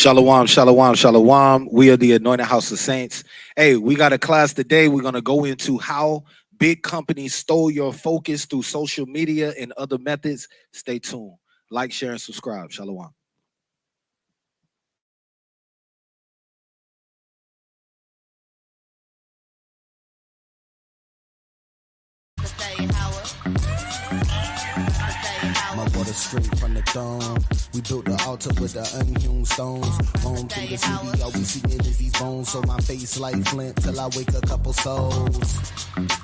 Shalom, shalom, shalom. We are the Anointed House of Saints. Hey, we got a class today. We're going to go into how big companies stole your focus through social media and other methods. Stay tuned. Like, share, and subscribe. Shalom. My water straight from the throne. We built the altar with the unhewn stones. Roam through the city, all we seeing is these bones. So my face like flint till I wake a couple souls.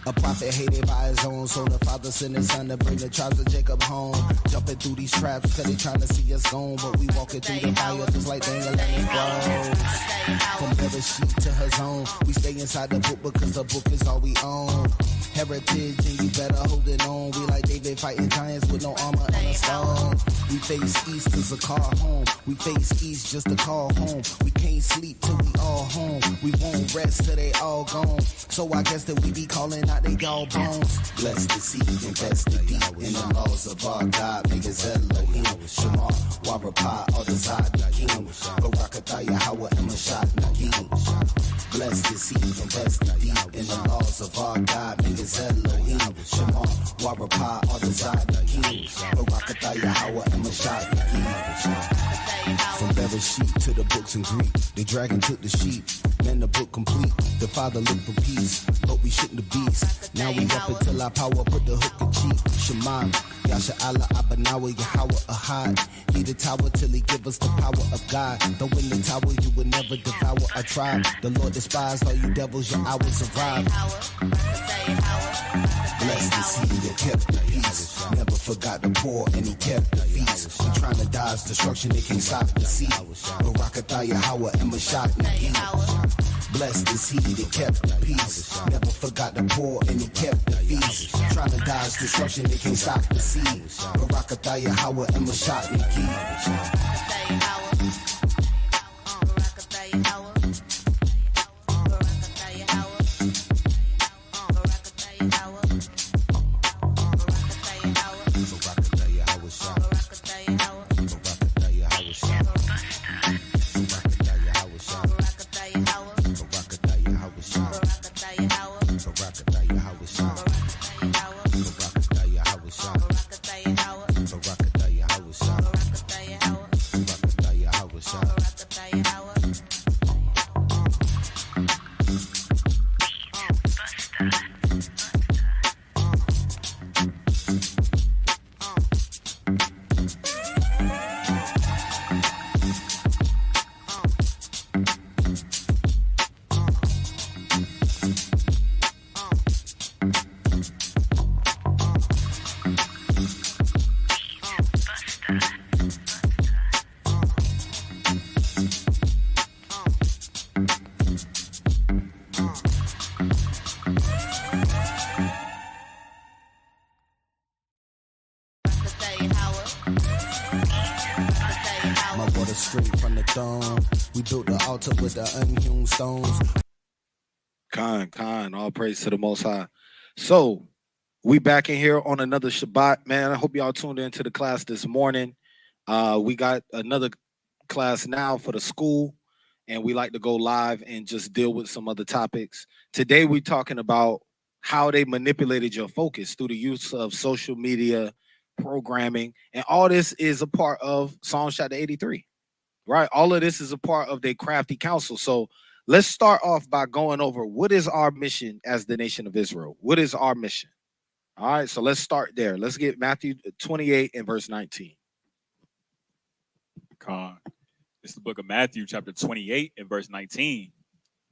A prophet hated by his own, so the father sent his son to bring the tribes of Jacob home. Jumping through these traps, cause they trying to see us gone. But we walking through the fire just like Daniel and his bros. From every sheep to her zone, we stay inside the book because the book is all we own. Heritage and you better hold it on. We like David fighting giants with no armor and a stone. We face east cause a car home. We face east just to call home. We can't sleep till we all home. We won't rest till they all gone. So I guess that we be calling out they all bones. Bless the seed, invest the deep in the laws of our God. Niggas Elohim, Shema, Warapah, all the Zod, King. Barakataya, Howard, and Mashad, Nagin. Bless the seed, invest the deep in the laws of our God. Niggas Elohim, Shema, Warapah, all the Zod, King. Barakataya, Howard, and Mashad, Nagin. From Bereshit to the books in Greek, the dragon took the sheep. Man, the book complete. The father looked for peace, but we shouldn't the beast. Now we up until our power put the hook in cheek. Shema, Yasha Allah, Abanawa, Yahweh, Ahad. He the tower till he give us the power of God. Though in the tower you will never devour a tribe. The Lord despised all you devils, your hours arrived. Bless the seed that kept the peace. Never forgot the poor and he kept the feast. We trying to dodge destruction, they can't stop the sea. Barakataya, Howard, and Mashak, Nagin. Bless the seed that kept the peace. Never forgot the poor and he kept the feast. Trying to dodge destruction, they can't stop the sea. Barakataya, Howard, and Mashak, Nagin. Straight from the throne. We built the altar with the unhewn stones. Khan, all praise to the Most High. So, we back in here on another Shabbat, man. I hope y'all tuned into the class this morning. We got another class now for the school, and we like to go live and just deal with some other topics. Today, we're talking about how they manipulated your focus through the use of social media, programming, and all this is a part of Psalm chapter 83. Right, all of this is a part of their crafty counsel. So let's start off by going over what is our mission as the nation of Israel. What is our mission? All right, so let's start there. Let's get Matthew 28 and verse 19. Con. It's the book of Matthew, chapter 28 and verse 19.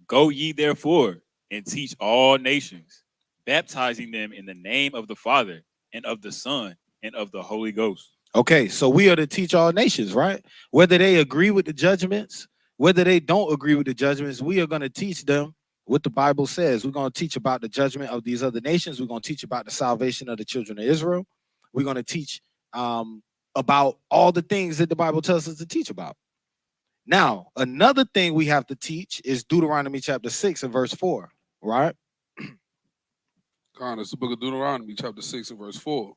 Go ye therefore and teach all nations, baptizing them in the name of the Father and of the Son and of the Holy Ghost. Okay, so we are to teach all nations, right? Whether they agree with the judgments, whether they don't agree with the judgments, we are going to teach them what the Bible says. We're going to teach about the judgment of these other nations. We're going to teach about the salvation of the children of Israel. We're going to teach about all the things that the Bible tells us to teach about. Now, another thing we have to teach is Deuteronomy chapter 6 and verse 4, right? It's the book of Deuteronomy chapter 6 and verse 4.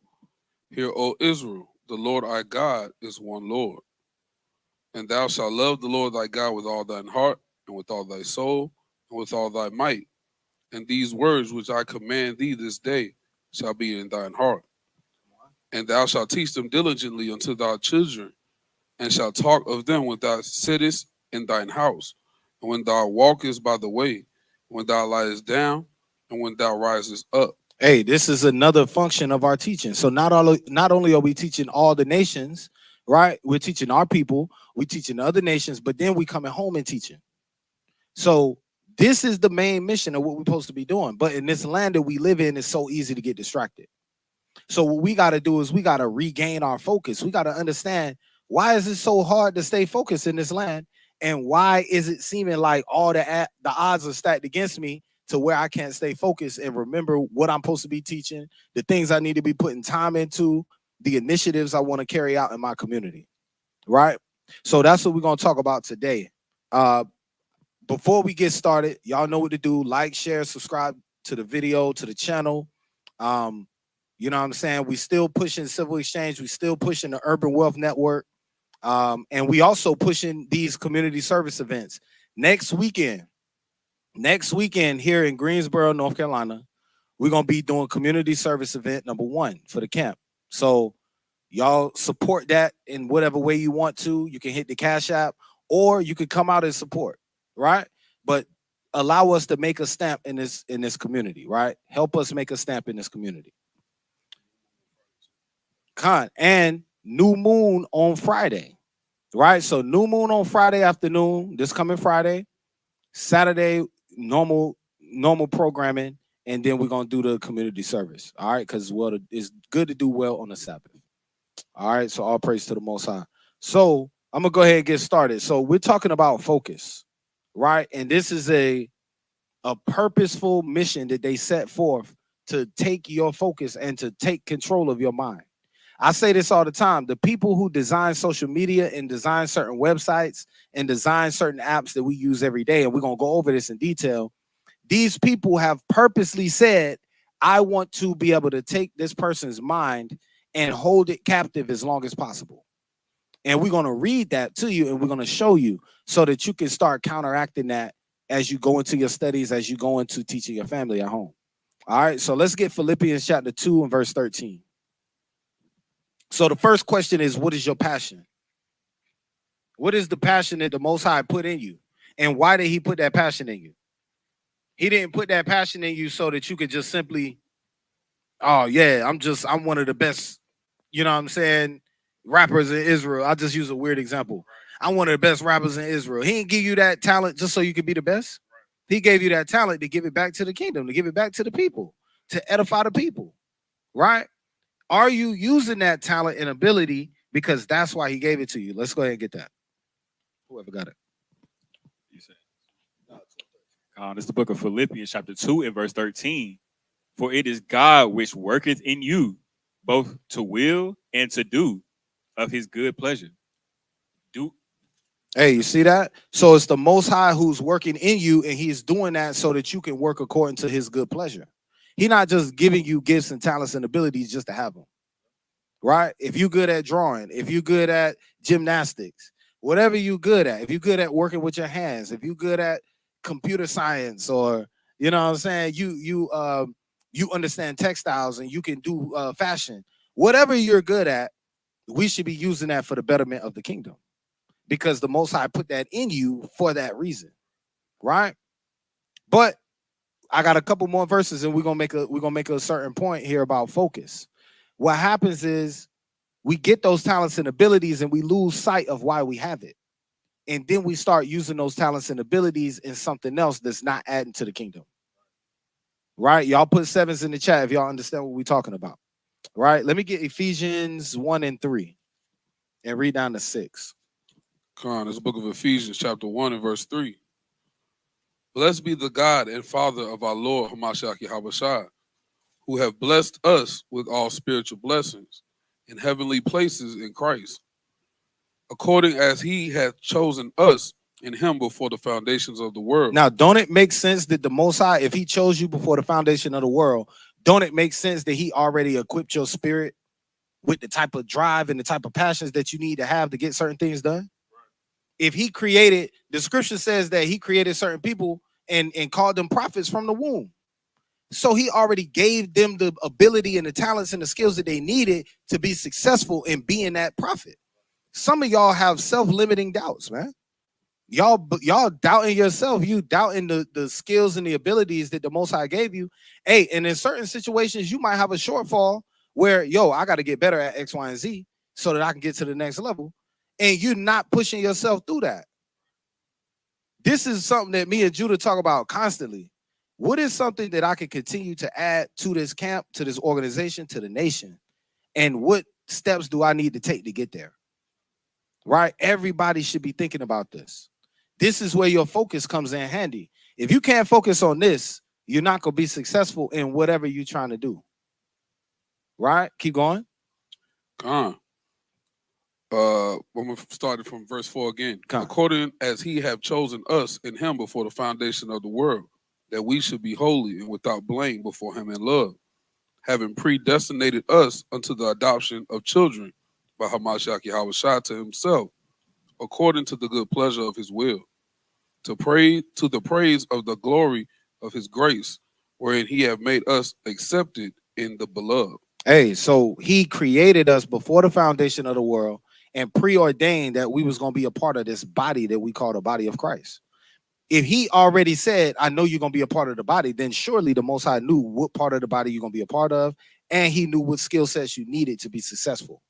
Hear, O Israel, the Lord our God is one Lord. And thou shalt love the Lord thy God with all thine heart, and with all thy soul, and with all thy might. And these words which I command thee this day shall be in thine heart. And thou shalt teach them diligently unto thy children, and shalt talk of them when thou sittest in thine house, and when thou walkest by the way, when thou liest down, and when thou risest up. Hey, this is another function of our teaching. So not only are we teaching all the nations, right? We're teaching our people, we're teaching other nations, but then we coming home and teaching. So this is the main mission of what we're supposed to be doing. But in this land that we live in, it's so easy to get distracted. So what we got to do is we got to regain our focus. We got to understand, why is it so hard to stay focused in this land, and why is it seeming like all the odds are stacked against me to where I can't stay focused and remember what I'm supposed to be teaching, the things I need to be putting time into, the initiatives I want to carry out in my community, right? So that's what we're going to talk about today. Before we get started, y'all know what to do. Like, share, subscribe to the video, to the channel. You know what I'm saying? We still pushing Civil Exchange. We still pushing the Urban Wealth Network. And we also pushing these community service events. Next weekend here in Greensboro, North Carolina, we're going to be doing community service event number 1 for the camp. So y'all support that in whatever way you want to. You can hit the Cash App, or you can come out and support, right? But allow us to make a stamp in this community, right? Help us make a stamp in this community. And new moon on Friday, right? So new moon on Friday afternoon, this coming Friday. Saturday, normal programming, and then we're gonna do the community service. All right, because it's good to do well on the Sabbath. All right, so all praise to the Most High. So I'm gonna go ahead and get started. So we're talking about focus, right? And this is a purposeful mission that they set forth to take your focus and to take control of your mind. I say this all the time. The people who design social media and design certain websites and design certain apps that we use every day, and we're going to go over this in detail, these people have purposely said, I want to be able to take this person's mind and hold it captive as long as possible. And we're going to read that to you, and we're going to show you so that you can start counteracting that as you go into your studies, as you go into teaching your family at home. All right, so let's get Philippians chapter 2 and verse 13. So the first question is, what is your passion? What is the passion that the Most High put in you? And why did he put that passion in you? He didn't put that passion in you so that you could just simply, oh yeah, I'm one of the best, you know what I'm saying, rappers in Israel. I'll just use a weird example. I'm one of the best rappers in Israel. He didn't give you that talent just so you could be the best. He gave you that talent to give it back to the kingdom, to give it back to the people, to edify the people, right? Are you using that talent and ability? Because that's why he gave it to you. Let's go ahead and get that. Whoever got it. You said. It's the book of Philippians chapter 2 and verse 13. For it is God which worketh in you, both to will and to do of his good pleasure. Hey, you see that? So it's the Most High who's working in you, and he's doing that so that you can work according to his good pleasure. He's not just giving you gifts and talents and abilities just to have them, right? If you're good at drawing, if you're good at gymnastics, whatever you're good at, if you're good at working with your hands, if you're good at computer science, or you know what I'm saying, you understand textiles and you can do fashion, whatever you're good at, we should be using that for the betterment of the kingdom, because the Most High put that in you for that reason, right? But I got a couple more verses, and we're gonna make a certain point here about focus. What happens is we get those talents and abilities, and we lose sight of why we have it, and then we start using those talents and abilities in something else that's not adding to the kingdom. Right? Y'all put 7s in the chat if y'all understand what we're talking about. Right? Let me get Ephesians 1 and 3 and read down to 6. It's the book of Ephesians chapter 1 and verse 3. Blessed be the God and Father of our Lord Hamashiach Yahushua, who have blessed us with all spiritual blessings in heavenly places in Christ, according as he hath chosen us in him before the foundations of the world. Now, don't it make sense that the Most High, if he chose you before the foundation of the world, don't it make sense that he already equipped your spirit with the type of drive and the type of passions that you need to have to get certain things done? If he created, the scripture says that he created certain people and called them prophets from the womb. So he already gave them the ability and the talents and the skills that they needed to be successful in being that prophet. Some of y'all have self-limiting doubts, man. Y'all doubting yourself. You doubting the skills and the abilities that the Most High gave you. Hey, and in certain situations, you might have a shortfall where, I got to get better at X, Y, and Z so that I can get to the next level. And you're not pushing yourself through that. This is something that me and Judah talk about constantly. What is something that I can continue to add to this camp, to this organization, to the nation? And what steps do I need to take to get there? Right? Everybody should be thinking about this. This is where your focus comes in handy. If you can't focus on this, you're not going to be successful in whatever you're trying to do. Right? Keep going. I'm going to start it from verse 4 again. According as he have chosen us in him before the foundation of the world, that we should be holy and without blame before him in love, having predestinated us unto the adoption of children by Hamashiach Yahweh to himself, according to the good pleasure of his will, to the praise of the glory of his grace, wherein he have made us accepted in the beloved. Hey, so he created us before the foundation of the world and preordained that we was going to be a part of this body that we call the body of Christ. If he already said, I know you're going to be a part of the body, then surely the Most High knew what part of the body you're going to be a part of, and he knew what skill sets you needed to be successful.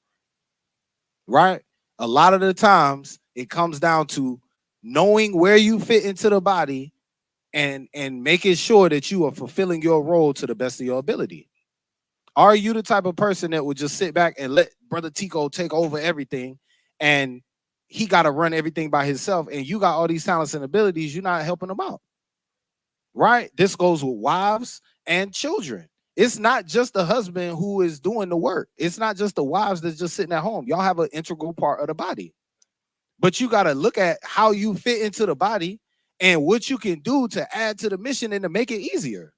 Right? A lot of the times it comes down to knowing where you fit into the body and making sure that you are fulfilling your role to the best of your ability. Are you the type of person that would just sit back and let Brother Tico take over everything and he got to run everything by himself and you got all these talents and abilities, you're not helping him out? Right? This goes with wives and children. It's not just the husband who is doing the work. It's not just the wives that's just sitting at home. Y'all have an integral part of the body. But you got to look at how you fit into the body and what you can do to add to the mission and to make it easier.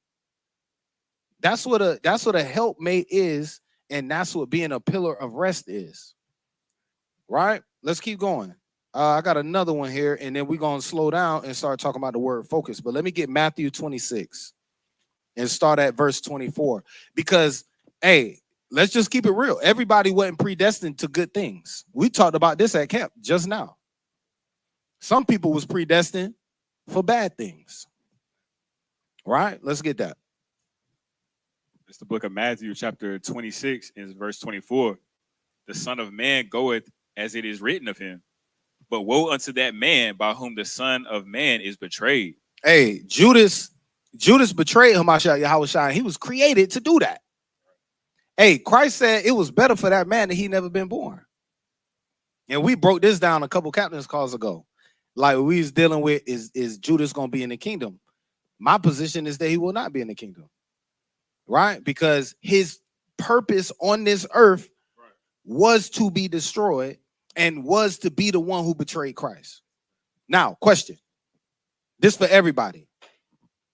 That's what a helpmate is, and that's what being a pillar of rest is. Right? Let's keep going. I got another one here, and then we're going to slow down and start talking about the word focus. But let me get Matthew 26 and start at verse 24. Because, hey, let's just keep it real. Everybody wasn't predestined to good things. We talked about this at camp just now. Some people was predestined for bad things. Right? Let's get that. It's the book of Matthew, chapter 26, and verse 24. The Son of Man goeth as it is written of him. But woe unto that man by whom the Son of Man is betrayed. Hey, Judas betrayed Hamashiach Yahweh. He was created to do that. Hey, Christ said it was better for that man that he never been born. And we broke this down a couple captains calls ago. Like we was dealing with is Judas going to be in the kingdom? My position is that he will not be in the kingdom. Right? Because his purpose on this earth was to be destroyed and was to be the one who betrayed Christ. Now, question. This for everybody.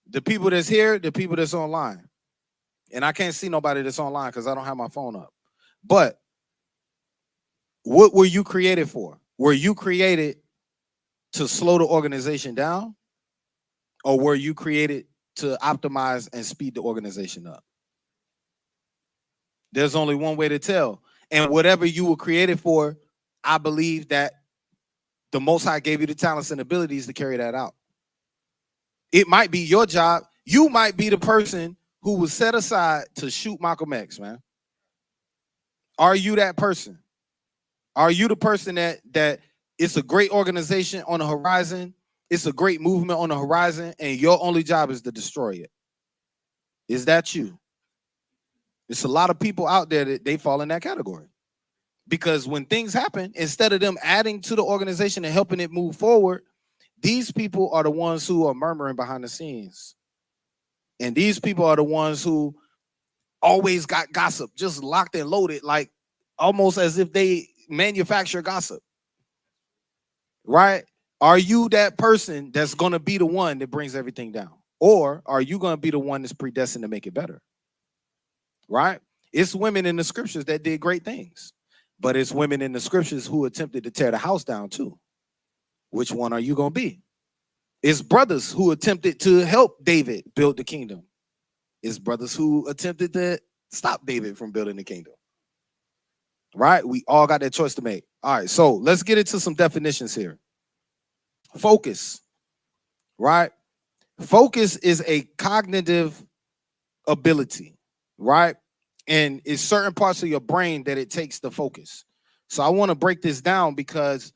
The people that's here, the people that's online. And I can't see nobody that's online because I don't have my phone up. But what were you created for? Were you created to slow the organization down? Or were you created to optimize and speed the organization up? There's only one way to tell. And whatever you were created for, I believe that the Most High gave you the talents and abilities to carry that out. It might be your job. You might be the person who was set aside to shoot Malcolm X, man. Are you that person? Are you the person that it's a great organization on the horizon? It's a great movement on the horizon, and your only job is to destroy it. Is that you? There's a lot of people out there that they fall in that category. Because when things happen, instead of them adding to the organization and helping it move forward, these people are the ones who are murmuring behind the scenes. And these people are the ones who always got gossip just locked and loaded, like almost as if they manufacture gossip. Right? Are you that person that's going to be the one that brings everything down? Or are you going to be the one that's predestined to make it better? Right? It's women in the scriptures that did great things. But it's women in the scriptures who attempted to tear the house down too. Which one are you going to be? It's brothers who attempted to help David build the kingdom. It's brothers who attempted to stop David from building the kingdom. Right? We all got that choice to make. All right, so let's get into some definitions here. Focus, right? Focus is a cognitive ability, right? And it's certain parts of your brain that it takes to focus. So I want to break this down because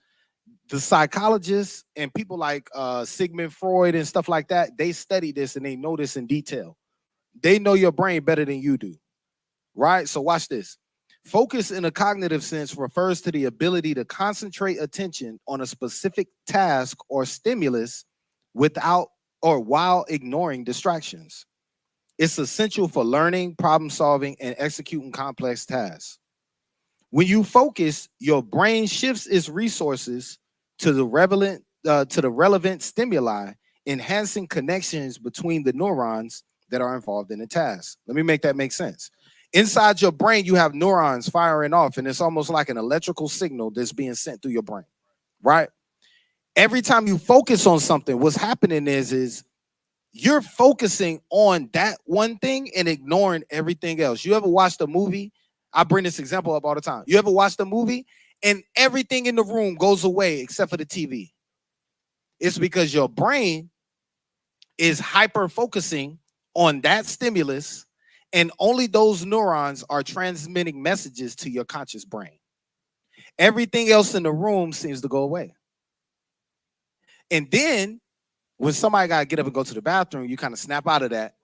the psychologists and people like Sigmund Freud and stuff like that, they study this and they know this in detail. They know your brain better than you do, right? So watch this. Focus in a cognitive sense refers to the ability to concentrate attention on a specific task or stimulus without or while ignoring distractions. It's essential for learning, problem solving, and executing complex tasks. When you focus, your brain shifts its resources to the relevant stimuli, enhancing connections between the neurons that are involved in the task. Let me make that make sense. Inside your brain, you have neurons firing off, and it's almost like an electrical signal that's being sent through your brain, right? Every time you focus on something, what's happening is you're focusing on that one thing and ignoring everything else. You ever watched a movie? I bring this example up all the time. You ever watched a movie and everything in the room goes away except for the TV? It's because your brain is hyper focusing on that stimulus, and only those neurons are transmitting messages to your conscious brain. Everything else in the room seems to go away. And then when somebody got to get up and go to the bathroom, you kind of snap out of that.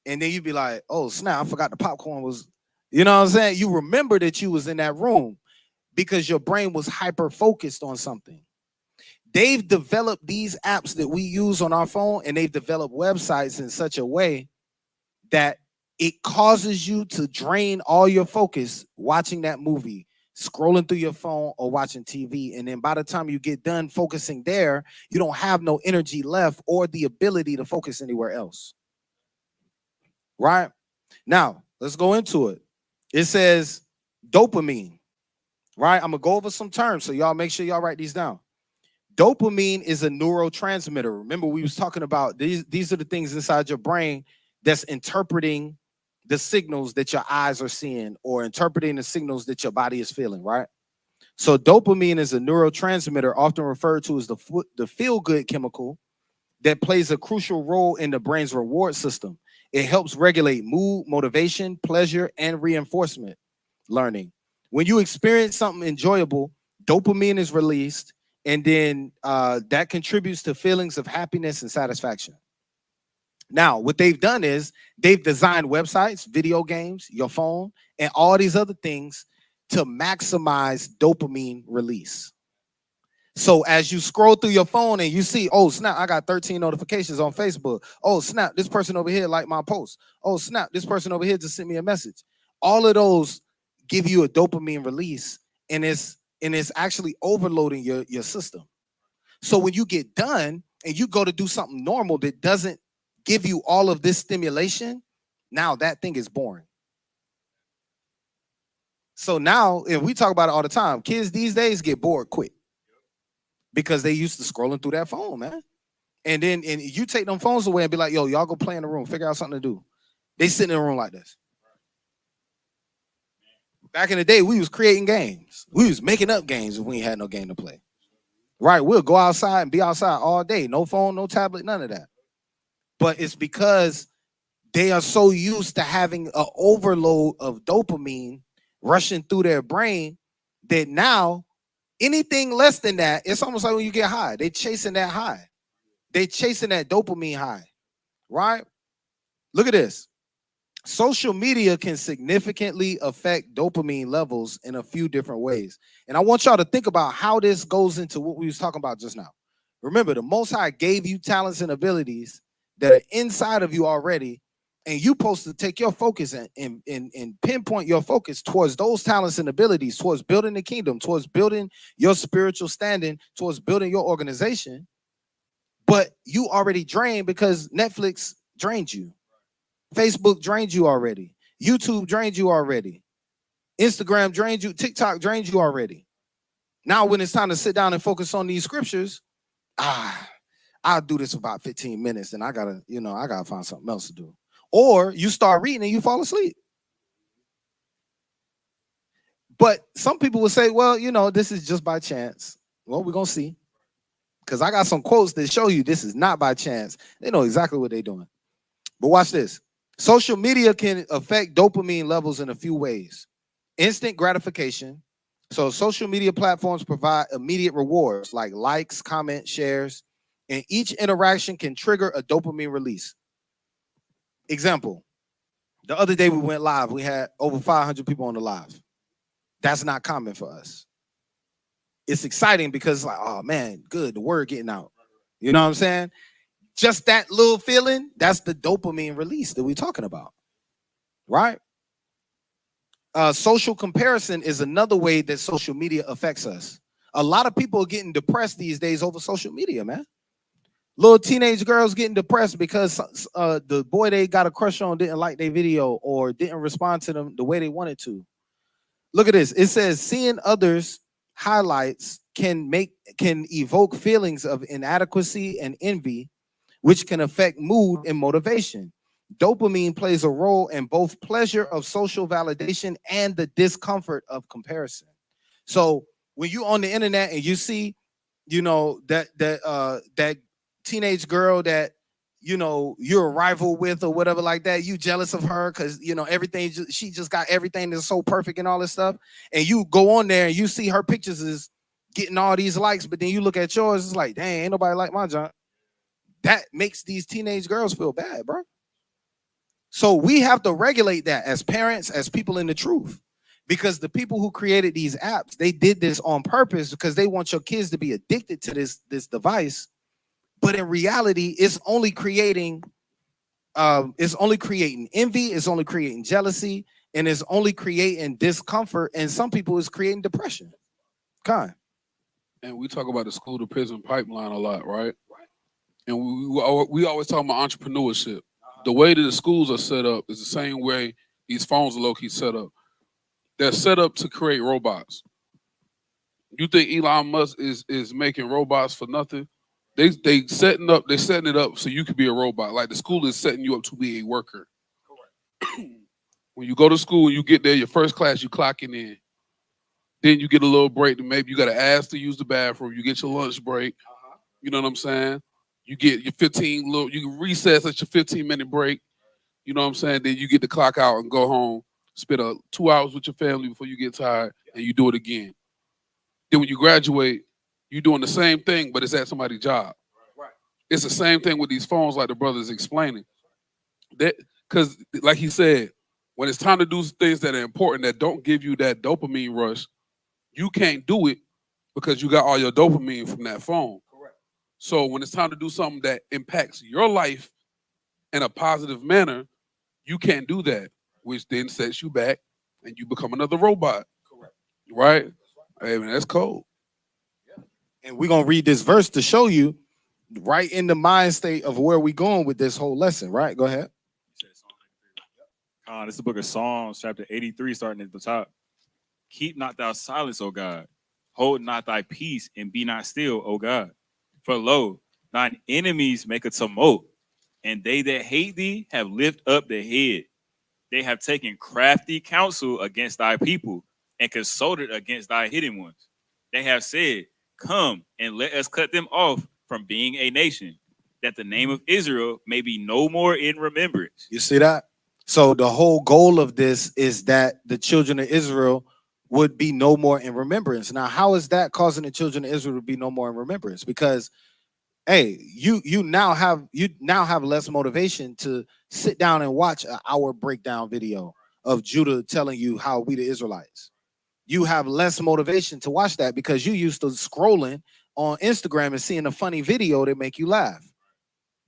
And then you'd be like, oh, snap, I forgot the popcorn was, you know what I'm saying? You remember that you was in that room because your brain was hyper focused on something. They've developed these apps that we use on our phone, and they've developed websites in such a way that it causes you to drain all your focus watching that movie, scrolling through your phone, or watching TV. And then by the time you get done focusing there, you don't have no energy left or the ability to focus anywhere else. Right? Now, let's go into it. It says dopamine. Right? I'm going to go over some terms, so y'all make sure y'all write these down. Dopamine is a neurotransmitter. Remember, we was talking about these are the things inside your brain that's interpreting the signals that your eyes are seeing or interpreting the signals that your body is feeling, right? So dopamine is a neurotransmitter often referred to as the feel-good chemical that plays a crucial role in the brain's reward system. It helps regulate mood, motivation, pleasure, and reinforcement learning. When you experience something enjoyable, dopamine is released, and then that contributes to feelings of happiness and satisfaction. Now, what they've done is they've designed websites, video games, your phone, and all these other things to maximize dopamine release. So as you scroll through your phone and you see, oh, snap, I got 13 notifications on Facebook. Oh, snap, this person over here liked my post. Oh, snap, this person over here just sent me a message. All of those give you a dopamine release, and it's actually overloading your system. So when you get done and you go to do something normal that doesn't give you all of this stimulation, now that thing is boring. So now, if we talk about it all the time, kids these days get bored quick because they used to scrolling through that phone, man. And then you take them phones away and be like, yo, y'all go play in the room, figure out something to do. They sit in a room like this. Back in the day, we was creating games. We was making up games if we ain't had no game to play. Right? We'll go outside and be outside all day. No phone, no tablet, none of that. But it's because they are so used to having an overload of dopamine rushing through their brain that now anything less than that, it's almost like when you get high. They're chasing that high. They're chasing that dopamine high, right? Look at this. Social media can significantly affect dopamine levels in a few different ways. And I want y'all to think about how this goes into what we was talking about just now. Remember, the Most High gave you talents and abilities that are inside of you already, and you supposed to take your focus and pinpoint your focus towards those talents and abilities, towards building the kingdom, towards building your spiritual standing, towards building your organization. But you already drained because Netflix drained you. Facebook drained you already. YouTube drained you already. Instagram drained you. TikTok drained you already. Now, when it's time to sit down and focus on these scriptures, I'll do this for about 15 minutes, and I gotta find something else to do. Or you start reading and you fall asleep. But some people will say, well, this is just by chance. Well, we're gonna see. Because I got some quotes that show you this is not by chance. They know exactly what they're doing. But watch this. Social media can affect dopamine levels in a few ways. Instant gratification. So social media platforms provide immediate rewards like likes, comments, shares, and each interaction can trigger a dopamine release. Example, the other day we went live. We had over 500 people on the live. That's not common for us. It's exciting because it's like, oh man, good, the word getting out. You know what I'm saying? Just that little feeling, that's the dopamine release that we're talking about, right? Social comparison is another way that social media affects us. A lot of people are getting depressed these days over social media, man. Little teenage girls getting depressed because the boy they got a crush on didn't like their video or didn't respond to them the way they wanted to. Look at this. It says seeing others' highlights can evoke feelings of inadequacy and envy, which can affect mood and motivation. Dopamine plays a role in both pleasure of social validation and the discomfort of comparison. So when you're on the internet and you see, that teenage girl that you're a rival with or whatever like that, you jealous of her because everything she just got everything that's so perfect and all this stuff, and you go on there and you see her pictures is getting all these likes, but then you look at yours, it's like, dang, ain't nobody like my junk. That makes these teenage girls feel bad, bro. So we have to regulate that as parents, as people in the truth, because the people who created these apps, they did this on purpose because they want your kids to be addicted to this device. But in reality, it's only creating envy, it's only creating jealousy, and it's only creating discomfort. And some people it's creating depression. Con. And we talk about the school to prison pipeline a lot, right? And we always talk about entrepreneurship. The way that the schools are set up is the same way these phones are low-key set up. They're set up to create robots. You think Elon Musk is making robots for nothing? They're setting it up so you could be a robot. Like the school is setting you up to be a worker. Correct. When you go to school, you get there, your first class, you clocking in. Then you get a little break. Maybe you got to ask to use the bathroom. You get your lunch break. You know what I'm saying? You get your you can recess at your 15-minute break. You know what I'm saying? Then you get to clock out and go home, spend 2 hours with your family before you get tired, and you do it again. Then when you graduate, you're doing the same thing, but it's at somebody's job. Right. It's the same thing with these phones, like the brother's explaining. Because, like he said, when it's time to do things that are important that don't give you that dopamine rush, you can't do it because you got all your dopamine from that phone. Correct. So when it's time to do something that impacts your life in a positive manner, you can't do that, which then sets you back and you become another robot. Correct. Right? Hey, man, that's cold. Yeah. And we're going to read this verse to show you right in the mind state of where we're going with this whole lesson, right? Go ahead. This is the book of Psalms, chapter 83, starting at the top. Keep not thou silence, O God. Hold not thy peace, and be not still, O God. For lo, thine enemies make a tumult, and they that hate thee have lifted up their head. They have taken crafty counsel against thy people, and consulted against thy hidden ones. They have said, come, and let us cut them off from being a nation, that the name of Israel may be no more in remembrance. You see that? So the whole goal of this is that the children of Israel would be no more in remembrance. Now, how is that causing the children of Israel to be no more in remembrance? Because, hey, you now have less motivation to sit down and watch an hour breakdown video of Judah telling you how we the Israelites. You have less motivation to watch that because you used to scrolling on Instagram and seeing a funny video that make you laugh.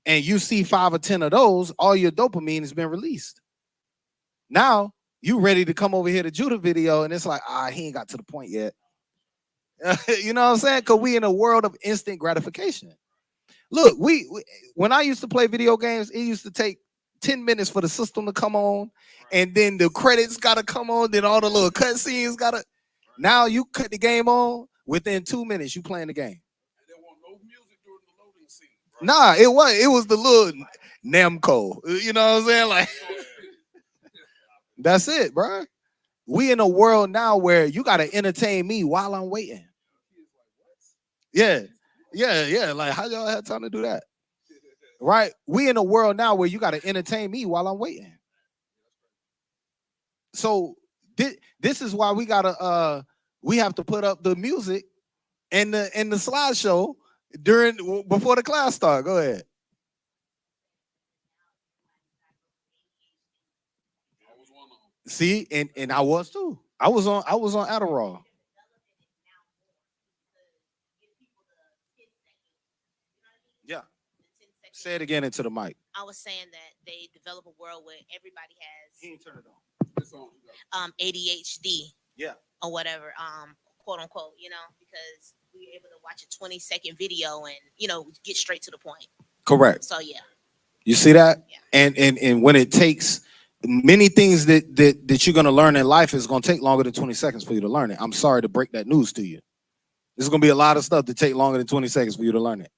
And you see 5 or 10 of those, all your dopamine has been released. Now you ready to come over here to Judah video, and it's like, he ain't got to the point yet. You know what I'm saying? Because we in a world of instant gratification. Look, we when I used to play video games, it used to take 10 minutes for the system to come on, and then the credits got to come on, then all the little cutscenes got to. Now you cut the game on, within 2 minutes, you playing the game. There won't no music during the loading scene. Nah, it was the little Namco. You know what I'm saying? Like that's it, bro. We in a world now where you gotta entertain me while I'm waiting. Yeah, yeah. Like how y'all have time to do that? Right? We in a world now where you gotta entertain me while I'm waiting. So this is why we have to put up the music and the slideshow before the class start. Go ahead. See, and I was too. I was on Adderall. Yeah. Say it again into the mic. I was saying that they develop a world where everybody He has ain't turn it on. ADHD. Yeah. Or whatever, quote unquote, because we're able to watch a 20-second video and get straight to the point. Correct. So yeah. You see that? Yeah. And when it takes many things that you're gonna learn in life is gonna take longer than 20 seconds for you to learn it. I'm sorry to break that news to you. There's gonna be a lot of stuff that take longer than 20 seconds for you to learn it.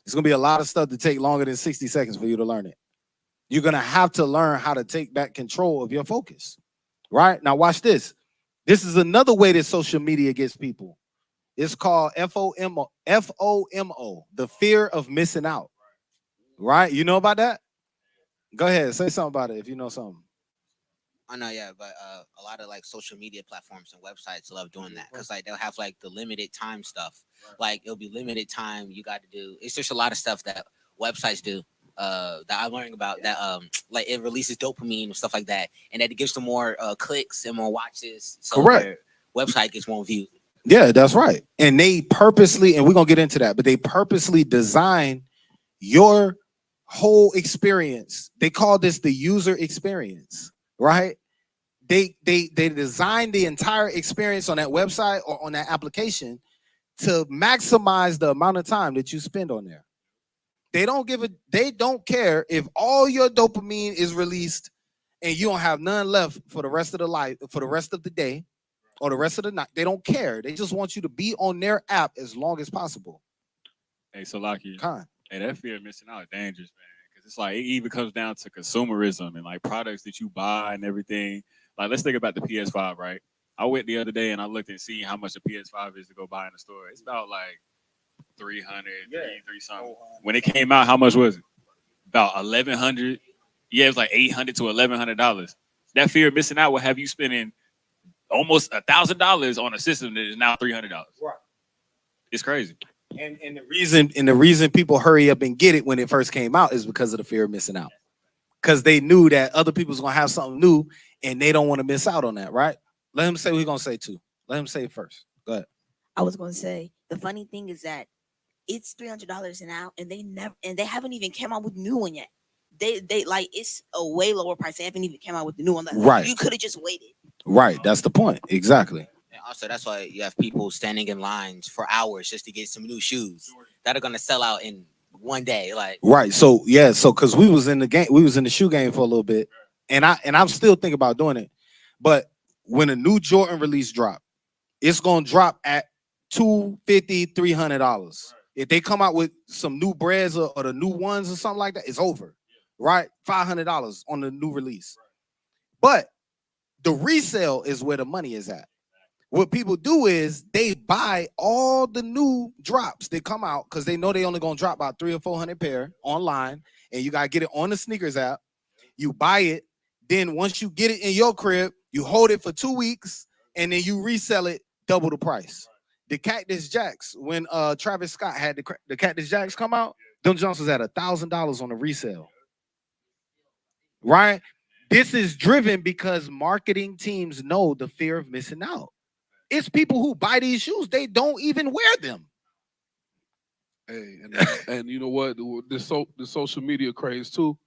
It's gonna be a lot of stuff that take longer than 60 seconds for you to learn it. You're gonna have to learn how to take back control of your focus. Right? Now watch this. This is another way that social media gets people. It's called FOMO, the fear of missing out. Right? You know about that? Go ahead, say something about it if you know something. I know, yeah, but a lot of like social media platforms and websites love doing that because like they'll have like the limited time stuff. Like it'll be limited time. You got to do. It's just a lot of stuff that websites do that I'm learning about. That like it releases dopamine and stuff like that, and that it gives them more clicks and more watches. So Correct. their website gets more views. Yeah, that's right. And they purposely, and we're gonna get into that, but they purposely design your whole experience. They call this the user experience, right? They design the entire experience on that website or on that application to maximize the amount of time that you spend on there. They don't care if all your dopamine is released and you don't have none left for the rest of the day or the rest of the night. They don't care. They just want you to be on their app as long as possible. Hey, so Lucky. Con. Hey, that fear of missing out is dangerous, man. Because it's like it even comes down to consumerism and like products that you buy and everything. Like, let's think about the PS5, right? I went the other day and I looked and see how much the PS5 is to go buy in the store. It's about like 300, 3 something. When it came out, how much was it? About 1,100. Yeah, it was like $800 to $1,100. That fear of missing out will have you spending almost $1,000 on a system that is now $300. Right. It's crazy. And the reason people hurry up and get it when it first came out is because of the fear of missing out. Because they knew that other people's gonna have something new and they don't want to miss out on that, right? Let him say what he's gonna say too. Let him say it first. Go ahead. I was gonna say the funny thing is that it's $300 now, and they haven't even come out with new one yet. They like it's a way lower price. They haven't even come out with the new one. Right. You could have just waited. Right. That's the point. Exactly. And also, that's why you have people standing in lines for hours just to get some new shoes that are gonna sell out in one day. Like right. So yeah. So because we was in the shoe game for a little bit, and I'm still thinking about doing it. But when a new Jordan release drop, it's gonna drop at $250, $300. If they come out with some new breads or the new ones or something like that, it's over. Right? $500 on the new release. But the resale is where the money is at. What people do is they buy all the new drops that come out because they know they only gonna drop about 300 or 400 pair online, and you gotta get it on the sneakers app. You buy it, then once you get it in your crib, you hold it for 2 weeks, and then you resell it double the price. The Cactus Jacks, when Travis Scott had the Cactus Jacks come out, them Jones was at $1,000 on the resale. Right? This is driven because marketing teams know the fear of missing out. It's people who buy these shoes, they don't even wear them. Hey, and you know what? The social media craze too.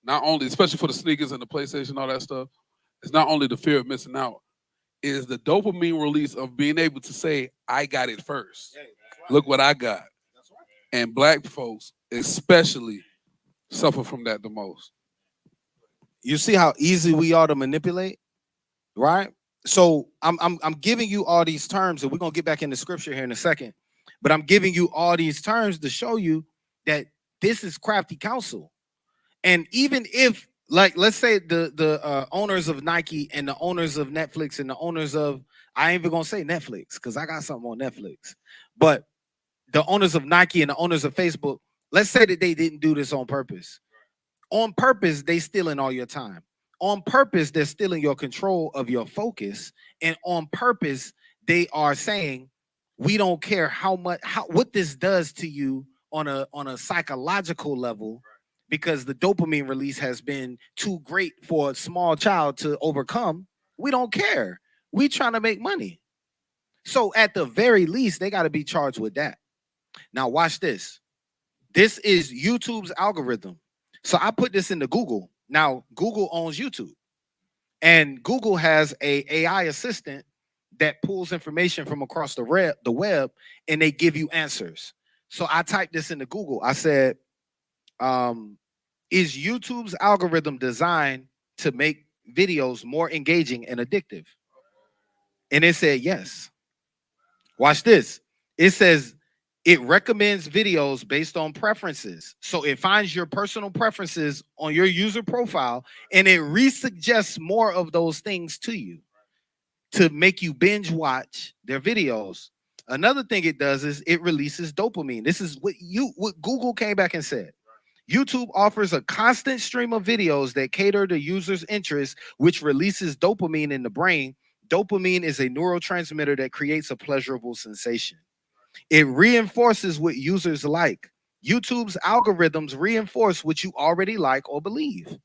Not only, especially for the sneakers and the PlayStation, all that stuff. It's not only the fear of missing out. Is the dopamine release of being able to say, "I got it first. Look what I got." And black folks, especially, suffer from that the most. You see how easy we are to manipulate, right? So I'm giving you all these terms, and we're gonna get back into scripture here in a second. But I'm giving you all these terms to show you that this is crafty counsel. And even if, like, let's say the owners of Nike and the owners of Netflix and the owners of, I ain't even gonna say Netflix because I got something on Netflix, but the owners of Nike and the owners of Facebook, let's say that they didn't do this on purpose. On purpose, they stealing all your time. On purpose, they're stealing your control of your focus. And on purpose, they are saying, we don't care what this does to you on a psychological level, because the dopamine release has been too great for a small child to overcome. We don't care. We trying to make money. So at the very least, they got to be charged with that. Now watch this. This is YouTube's algorithm. So I put this into Google. Now Google owns YouTube, and Google has a AI assistant that pulls information from across the web, and they give you answers. So I typed this into Google. I said, is YouTube's algorithm designed to make videos more engaging and addictive? And it said yes. Watch this. It says it recommends videos based on preferences. So it finds your personal preferences on your user profile, and it resuggests more of those things to you to make you binge watch their videos. Another thing it does is it releases dopamine. This is what Google came back and said. YouTube offers a constant stream of videos that cater to users' interests, which releases dopamine in the brain. Dopamine is a neurotransmitter that creates a pleasurable sensation. It reinforces what users like. YouTube's algorithms reinforce what you already like or believe.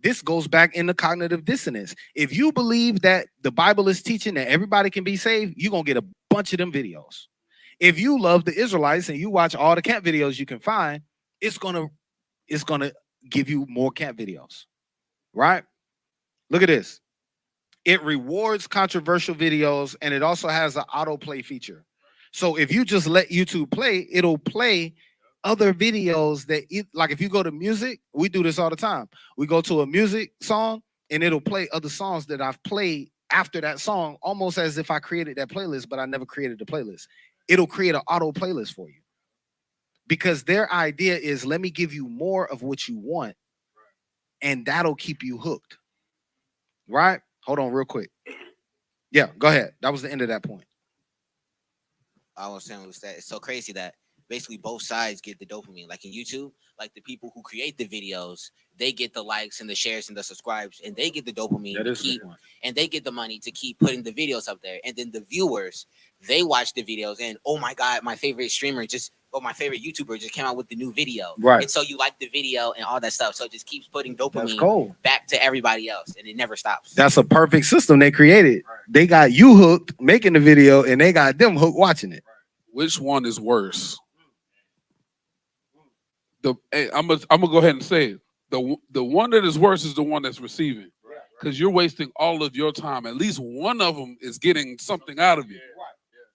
This goes back into cognitive dissonance. If you believe that the Bible is teaching that everybody can be saved, you're going to get a bunch of them videos. If you love the Israelites and you watch all the camp videos you can find, it's gonna give you more camp videos, right? Look at this. It rewards controversial videos, and it also has an autoplay feature. So if you just let YouTube play, it'll play other videos that, like if you go to music, we do this all the time. We go to a music song, and it'll play other songs that I've played after that song, almost as if I created that playlist, but I never created the playlist. It'll create an auto playlist for you. Because their idea is, let me give you more of what you want, and that'll keep you hooked. Right? Hold on real quick. Yeah, go ahead. That was the end of that point. I was saying was that it's so crazy that basically both sides get the dopamine. Like in YouTube, like the people who create the videos, they get the likes and the shares and the subscribes, and they get the dopamine to keep, and they get the money to keep putting the videos up there. And then the viewers, they watch the videos, and oh my God, my favorite streamer my favorite YouTuber just came out with the new video. Right. And so you like the video and all that stuff. So it just keeps putting dopamine back to everybody else, and it never stops. That's a perfect system they created. Right. They got you hooked making the video, and they got them hooked watching it. Which one is worse? I'm gonna go ahead and say it. The one that is worse is the one that's receiving, because you're wasting all of your time. At least one of them is getting something out of you.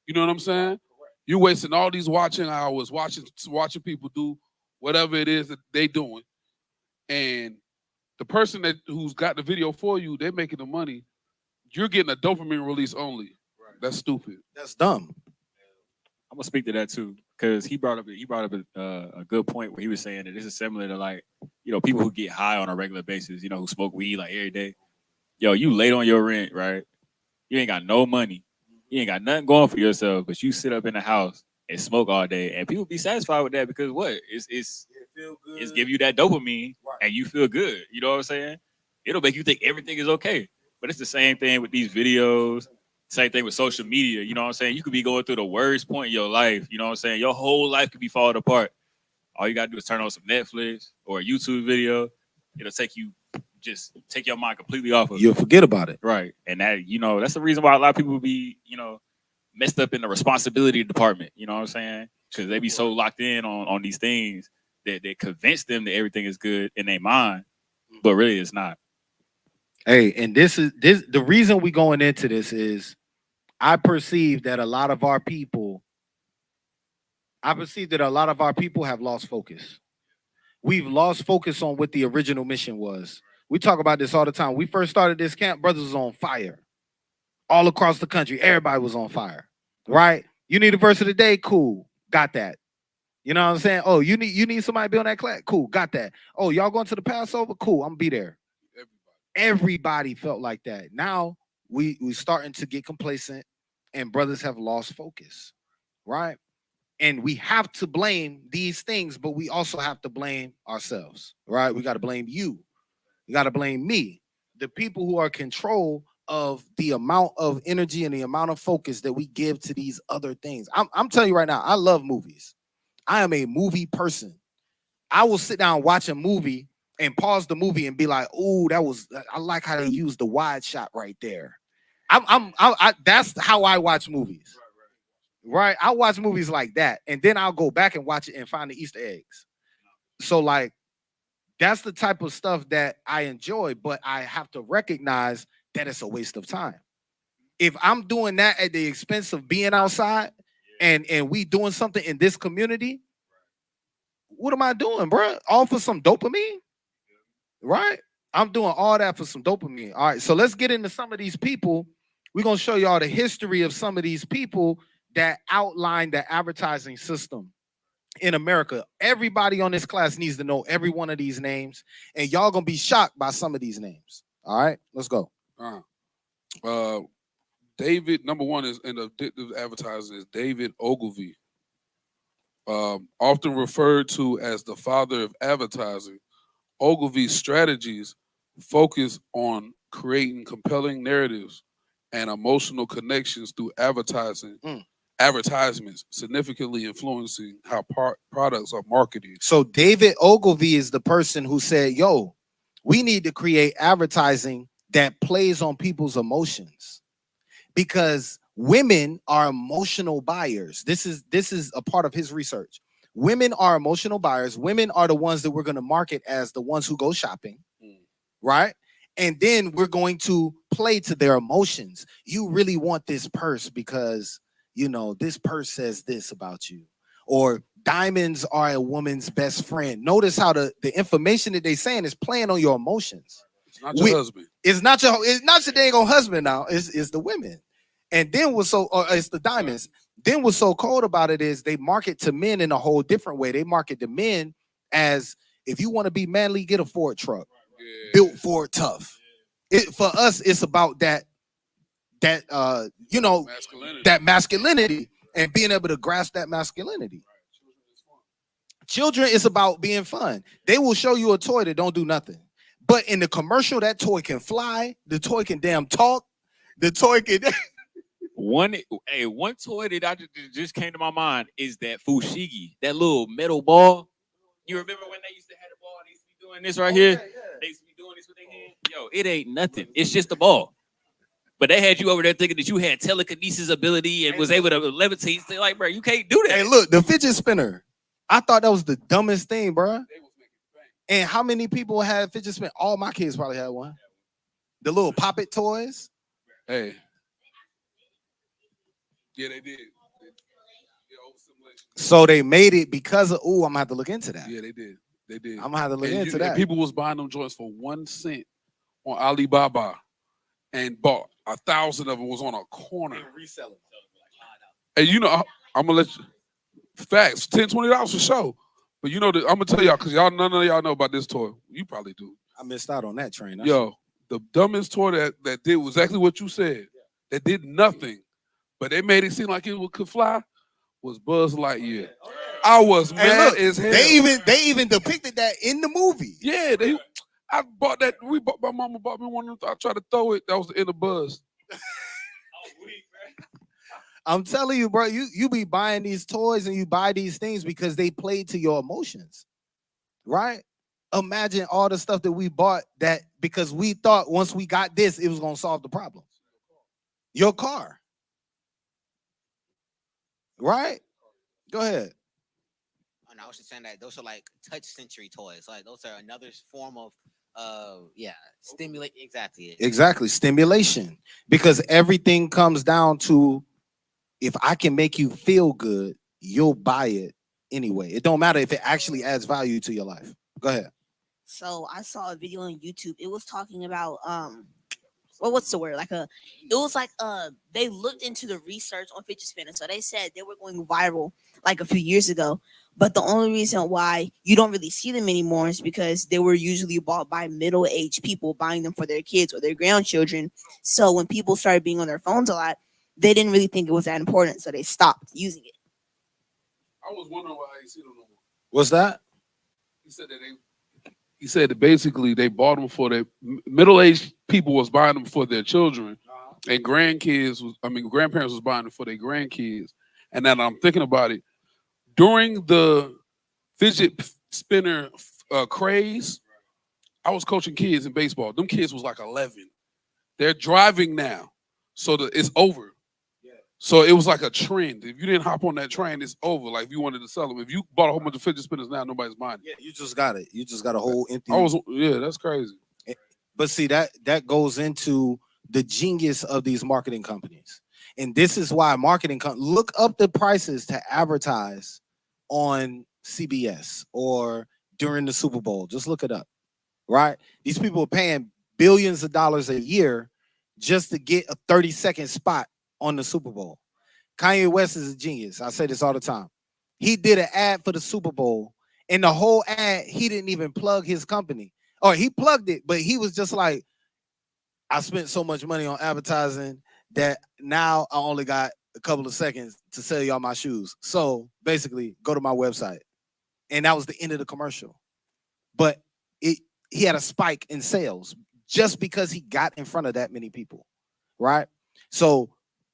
You know what I'm saying? You're wasting all these watching hours, watching people do whatever it is that they doing, and the person who's got the video for you, they're making the money. You're getting a dopamine release only. That's stupid. That's dumb. I'm gonna speak to that too, because he brought up a good point where he was saying that this is similar to, like, people who get high on a regular basis, who smoke weed like every day. Yo, you late on your rent, right? You ain't got no money. You ain't got nothing going for yourself, but you sit up in the house and smoke all day, and people be satisfied with that because what? It's give you that dopamine, and you feel good. You know what I'm saying? It'll make you think everything is okay. But it's the same thing with these videos. Same thing with social media. You know what I'm saying? You could be going through the worst point in your life. You know what I'm saying? Your whole life could be falling apart. All you gotta do is turn on some Netflix or a YouTube video. It'll take your mind completely off of it. You'll forget about it. Right. And that, that's the reason why a lot of people be, messed up in the responsibility department. You know what I'm saying? Because they be so locked in on these things that convince them that everything is good in their mind, but really it's not. Hey, and this the reason we going into this is I perceive that a lot of our people have lost focus. We've lost focus on what the original mission was. We talk about this all the time. We first started this camp, brothers was on fire. All across the country, everybody was on fire, right? You need a verse of the day? Cool. Got that. You know what I'm saying? Oh, you need somebody to be on that class? Cool. Got that. Oh, y'all going to the Passover? Cool. I'm gonna be there. Everybody felt like that. Now we starting to get complacent and brothers have lost focus, right? And we have to blame these things, but we also have to blame ourselves, right? We got to blame you. You got to blame me. The people who are in control of the amount of energy and the amount of focus that we give to these other things. I'm telling you right now, I love movies. I am a movie person. I will sit down and watch a movie and pause the movie and be like, "Oh, I like how they used the wide shot right there." That's how I watch movies. Right? I watch movies like that, and then I'll go back and watch it and find the Easter eggs. So like, that's the type of stuff that I enjoy, but I have to recognize that it's a waste of time. If I'm doing that at the expense of being outside and we doing something in this community, what am I doing, bro? All for some dopamine, right? I'm doing all that for some dopamine. All right, so let's get into some of these people. We're gonna show y'all the history of some of these people that outline the advertising system in America. Everybody on this class needs to know every one of these names, and y'all gonna be shocked by some of these names. All right, let's go. David, number one is in addictive advertising is David Ogilvy. Often referred to as the father of advertising, Ogilvy's strategies focus on creating compelling narratives and emotional connections through advertisements, significantly influencing how products are marketed. So David Ogilvy is the person who said, "Yo, we need to create advertising that plays on people's emotions, because women are emotional buyers." This is a part of his research. Women are emotional buyers. Women are the ones that we're going to market as the ones who go shopping, right? And then we're going to play to their emotions. You really want this purse because, you know, this purse says this about you. Or diamonds are a woman's best friend. Notice how the information that they're saying is playing on your emotions. It's not your husband. It's not your dang old husband now. It's the women. And then it's the diamonds. Then what's so cold about it is they market to men in a whole different way. They market to men as, if you want to be manly, get a Ford truck. Built Ford tough. For us, it's about that masculinity. That masculinity and being able to grasp that masculinity. Children is about being fun. They will show you a toy that don't do nothing. But in the commercial, that toy can fly, the toy can damn talk, the toy can One toy that just came to my mind is that fushigi, that little metal ball. You remember when they used to have the ball? They used to be doing this right here. Yeah. They used to be doing this with their hand. Yo, it ain't nothing. It's just a ball. But they had you over there thinking that you had telekinesis ability and was able to levitate. They're like, bro, you can't do that. Hey, look, the fidget spinner. I thought that was the dumbest thing, bro. And how many people had fidget spinner? All my kids probably had one. The little pop-it toys. Hey. Yeah, they did. So they made it because of, I'm gonna have to look into that. Yeah, they did. I'm gonna have to look into that. People was buying them joints for 1 cent on Alibaba and bought 1,000 of them was on a corner. And reselling. And you know, I'm gonna let you facts, $10, $20 for sure. But you know, I'm gonna tell y'all, because none of y'all know about this toy. You probably do. I missed out on that train. Yo, the dumbest toy that did exactly what you said, that did nothing, but they made it seem like it could fly, was Buzz Lightyear. I was mad as hell. They even depicted that in the movie. Yeah, I bought that. My mama bought me one of them. I tried to throw it. That was the end of Buzz. I'm telling you, bro, you be buying these toys and you buy these things because they play to your emotions, right? Imagine all the stuff that we bought that because we thought once we got this, it was going to solve the problem. Your car. Right? Go ahead. Oh, no, I was just saying that those are like touch sensory toys. Like those are another form of stimulate. Exactly. Stimulation. Because everything comes down to, if I can make you feel good, you'll buy it anyway. It don't matter if it actually adds value to your life. Go ahead. So I saw a video on YouTube. It was talking about what's the word? It was like they looked into the research on fidget spinners. So they said they were going viral like a few years ago. But the only reason why you don't really see them anymore is because they were usually bought by middle-aged people buying them for their kids or their grandchildren. So when people started being on their phones a lot, they didn't really think it was that important, so they stopped using it. I was wondering why I ain't seen them no more. What's that? He said that basically they bought them for their middle-aged people was buying them for their children, and grandparents was buying them for their grandkids. And now that I'm thinking about it, during the fidget spinner craze, I was coaching kids in baseball. Them kids was like 11. They're driving now, so it's over. So it was like a trend. If you didn't hop on that train, it's over. Like if you wanted to sell them, if you bought a whole bunch of fidget spinners now, nobody's buying it. Yeah, you just got it. You just got a whole empty. That's crazy. But see, that goes into the genius of these marketing companies, and this is why look up the prices to advertise on CBS or during the Super Bowl. Just look it up, right? These people are paying billions of dollars a year just to get a 30-second spot on the Super Bowl. Kanye West is a genius. I say this all the time. He did an ad for the Super Bowl, and the whole ad, he didn't even plug his company. Or he plugged it, but he was just like, I spent so much money on advertising that now I only got a couple of seconds to sell y'all my shoes. So basically, go to my website. And that was the end of the commercial. But he had a spike in sales just because he got in front of that many people, right? So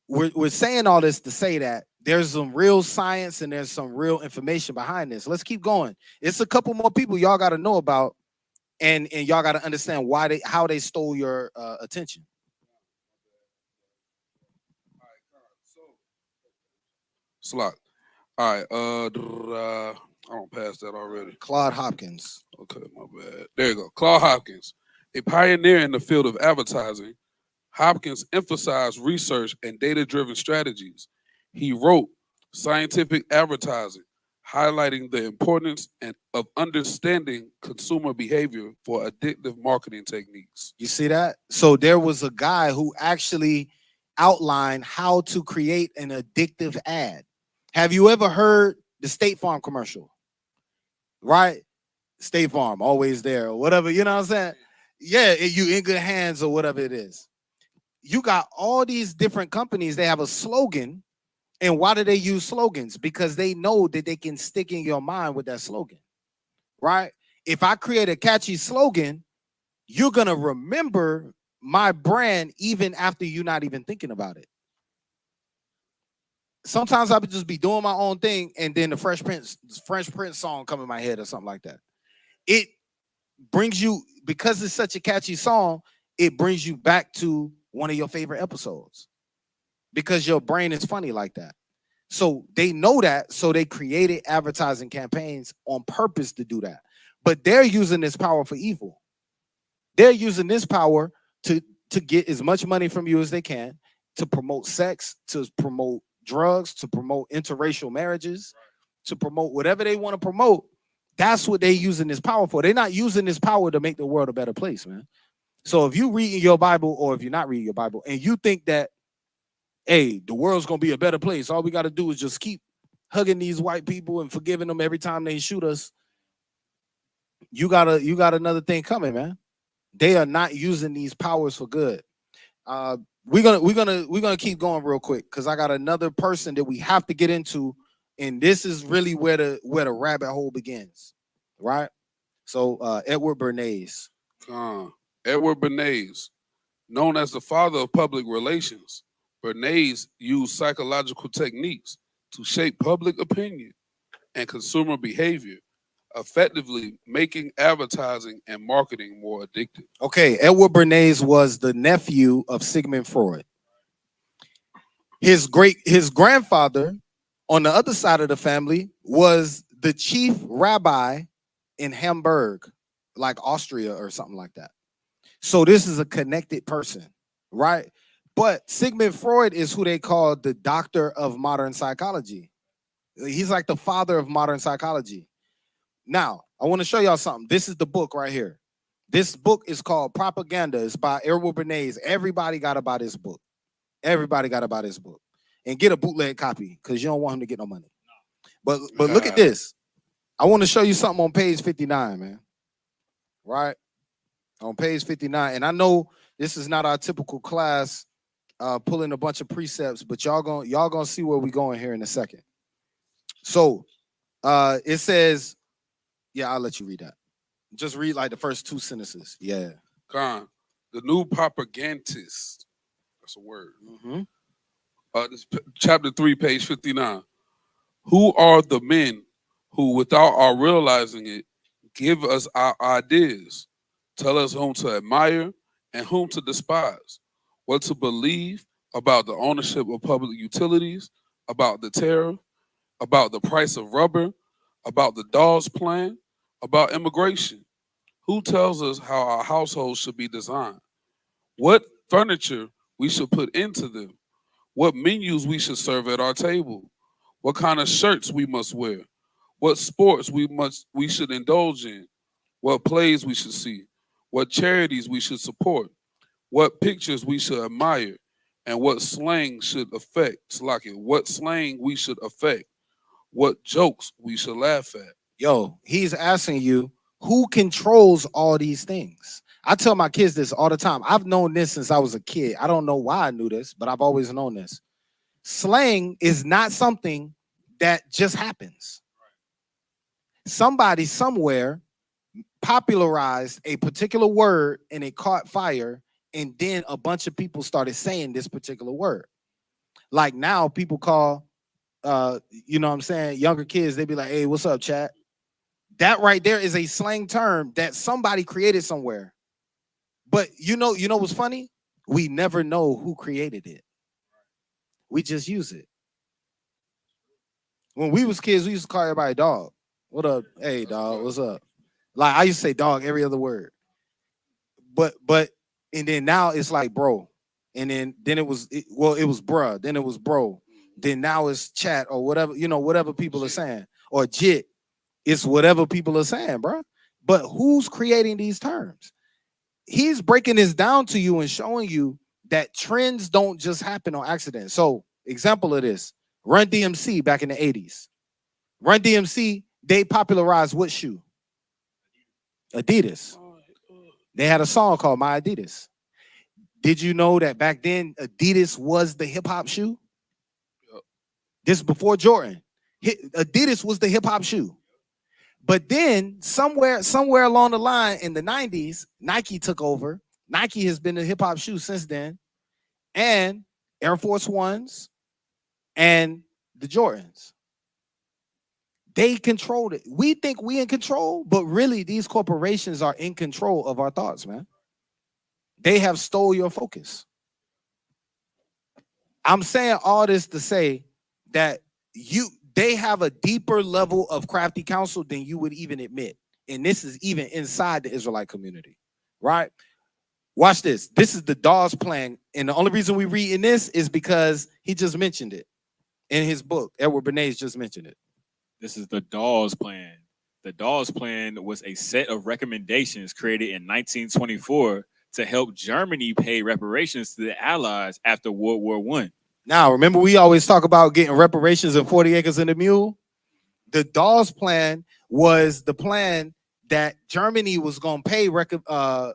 we're saying all this to say that there's some real science and there's some real information behind this. Let's keep going. It's a couple more people y'all got to know about, and y'all got to understand how they stole your attention. Slot. All right. I don't pass that already. Claude Hopkins. Okay, my bad. There you go. Claude Hopkins, a pioneer in the field of advertising. Hopkins emphasized research and data-driven strategies. He wrote Scientific Advertising, highlighting the importance of understanding consumer behavior for addictive marketing techniques. You see that? So there was a guy who actually outlined how to create an addictive ad. Have you ever heard the State Farm commercial? Right? State Farm, always there, or whatever, you know what I'm saying? Yeah, you in good hands or whatever it is. You got all these different companies, they have a slogan. And why do they use slogans? Because they know that they can stick in your mind with that slogan, right? If I create a catchy slogan, you're going to remember my brand even after you're not even thinking about it. Sometimes I would just be doing my own thing, and then the Fresh Prince song come in my head or something like that. It brings you, because it's such a catchy song, it brings you back to one of your favorite episodes because your brain is funny like that. So they know that, so they created advertising campaigns on purpose to do that. But they're using this power for evil. They're using this power to get as much money from you as they can, to promote sex, to promote drugs, to promote interracial marriages, to promote whatever they want to promote. That's what they're using this power for. They're not using this power to make the world a better place, man. So if you read your Bible, or if you're not reading your Bible, and you think that, hey, the world's going to be a better place, all we got to do is just keep hugging these white people and forgiving them every time they shoot us, you got another thing coming, man. They are not using these powers for good. We're gonna keep going real quick because I got another person that we have to get into, and this is really where the rabbit hole begins, right? So Edward Bernays. Edward Bernays, known as the father of public relations, Bernays used psychological techniques to shape public opinion and consumer behavior, effectively making advertising and marketing more addictive. Okay, Edward Bernays was the nephew of Sigmund Freud. His grandfather on the other side of the family was the chief rabbi in Hamburg, like Austria or something like that. So this is a connected person, right? But Sigmund Freud is who they call the doctor of modern psychology. He's like the father of modern psychology. Now, I want to show y'all something. This is the book right here. This book is called Propaganda. It's by Edward Bernays. Everybody got to buy this book. Everybody got to buy this book and get a bootleg copy because you don't want him to get no money. But look at this. I want to show you something on page 59, man. Right? On page 59. And I know this is not our typical class pulling a bunch of precepts, but y'all gonna see where we going here in a second. So it says, yeah, I'll let you read that. Just read like the first two sentences. Yeah. Khan, the new propagandist. That's a word. Mm-hmm. This chapter 3, page 59. Who are the men who, without our realizing it, give us our ideas, tell us whom to admire and whom to despise, what to believe about the ownership of public utilities, about the tariff, about the price of rubber, about the Dawes Plan, about immigration? Who tells us how our households should be designed? What furniture we should put into them? What menus we should serve at our table? What kind of shirts we must wear? What sports we should indulge in? What plays we should see? What charities we should support? What pictures we should admire? And what slang should affect? What slang we should affect? What jokes we should laugh at? Yo, he's asking you who controls all these things. I tell my kids this all the time. I've known this since I was a kid. I don't know why I knew this, but I've always known this. Slang is not something that just happens. Somebody somewhere popularized a particular word and it caught fire, and then a bunch of people started saying this particular word. Like now people call you know what I'm saying, younger kids, they be like, hey, what's up, chat? That right there is a slang term that somebody created somewhere. But you know what's funny? We never know who created it. We just use it. When we was kids, we used to call everybody dog. What up? Hey, dog, what's up? Like I used to say dog every other word. But and then now it's like bro. And then it was bruh. Then it was bro. Then now it's chat or whatever, whatever people are saying. Or jit. It's whatever people are saying, bro. But who's creating these terms? He's breaking this down to you and showing you that trends don't just happen on accident. So, example of this, Run DMC back in the 80s. Run DMC, they popularized what shoe? Adidas. They had a song called My Adidas. Did you know that back then Adidas was the hip hop shoe? This is before Jordan. Adidas was the hip hop shoe. But then somewhere along the line in the 90s, Nike took over. Nike has been a hip hop shoe since then. And Air Force Ones and the Jordans. They controlled it. We think we in control, but really these corporations are in control of our thoughts, man. They have stole your focus. I'm saying all this to say that they have a deeper level of crafty counsel than you would even admit. And this is even inside the Israelite community, right? Watch this. This is the Dawes Plan. And the only reason we read in this is because he just mentioned it in his book. Edward Bernays just mentioned it. This is the Dawes Plan. The Dawes Plan was a set of recommendations created in 1924 to help Germany pay reparations to the Allies after World War I. Now, remember we always talk about getting reparations and 40 acres and a mule? The Dawes Plan was the plan that Germany was going to pay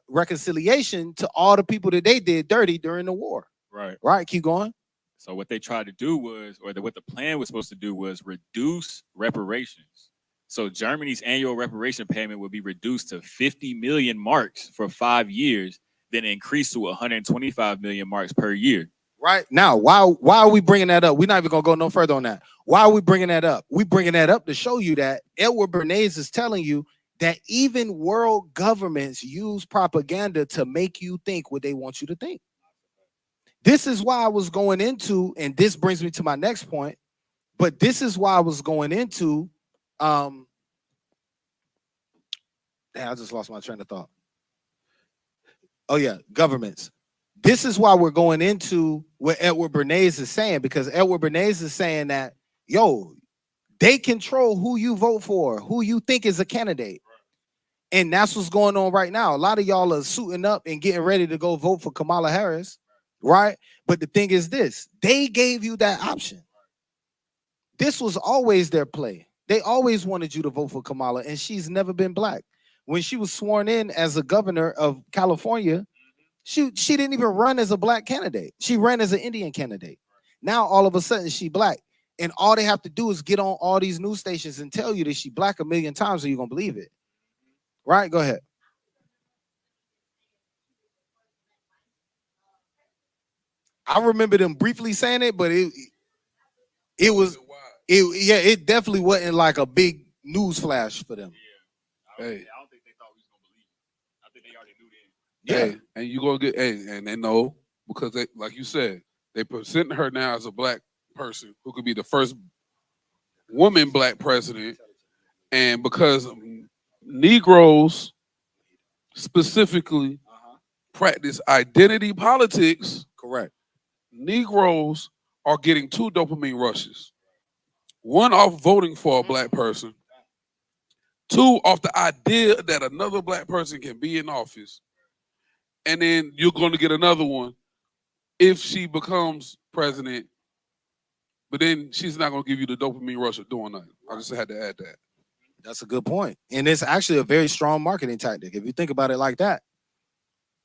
reconciliation to all the people that they did dirty during the war. Right. Right, keep going. So what they tried to do was, what the plan was supposed to do was reduce reparations. So Germany's annual reparation payment would be reduced to 50 million marks for 5 years, then increase to 125 million marks per year. Right now, why are we bringing that up? We're not even gonna go no further on that. Why are we bringing that up? We bringing that up to show you that Edward Bernays is telling you that even world governments use propaganda to make you think what they want you to think. This is why I was going into, and this brings me to my next point. But this is why I was going into. I just lost my train of thought. Oh yeah, governments. This is why we're going into what Edward Bernays is saying, because Edward Bernays is saying that, yo, they control who you vote for, who you think is a candidate. And that's what's going on right now. A lot of y'all are suiting up and getting ready to go vote for Kamala Harris, right? But the thing is this, they gave you that option. This was always their play. They always wanted you to vote for Kamala, and she's never been black. When she was sworn in as a governor of California, she didn't even run as a black candidate. She ran as an Indian candidate. Now all of a sudden she black. And all they have to do is get on all these news stations and tell you that she black a million times, and you're gonna believe it. Right? Go ahead. I remember them briefly saying it, but it was it definitely wasn't like a big news flash for them. Yeah. Hey. I don't think they thought we was gonna believe it. I think they already knew then. Hey, and you gonna get and they know because they, like you said, they present her now as a black person who could be the first woman black president, and because Negroes specifically practice identity politics, Correct. Negroes are getting 2 dopamine rushes. One off voting for a black person, 2 off the idea that another black person can be in office. And then you're going to get another one if she becomes president, but then she's not going to give you the dopamine rush of doing nothing. I just had to add that. That's a good point. And it's actually a very strong marketing tactic. If you think about it like that,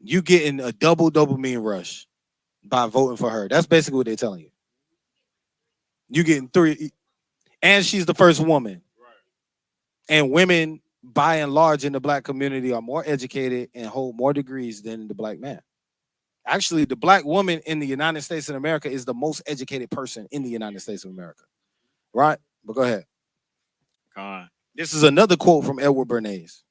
you getting a double dopamine rush by voting for her. That's basically what they're telling you. You getting 3, and she's the first woman. And women, by and large, in the black community are more educated and hold more degrees than the black man. Actually, the black woman in the United States of America is the most educated person in the United States of America. Right? But go ahead. Con. This is another quote from Edward Bernays.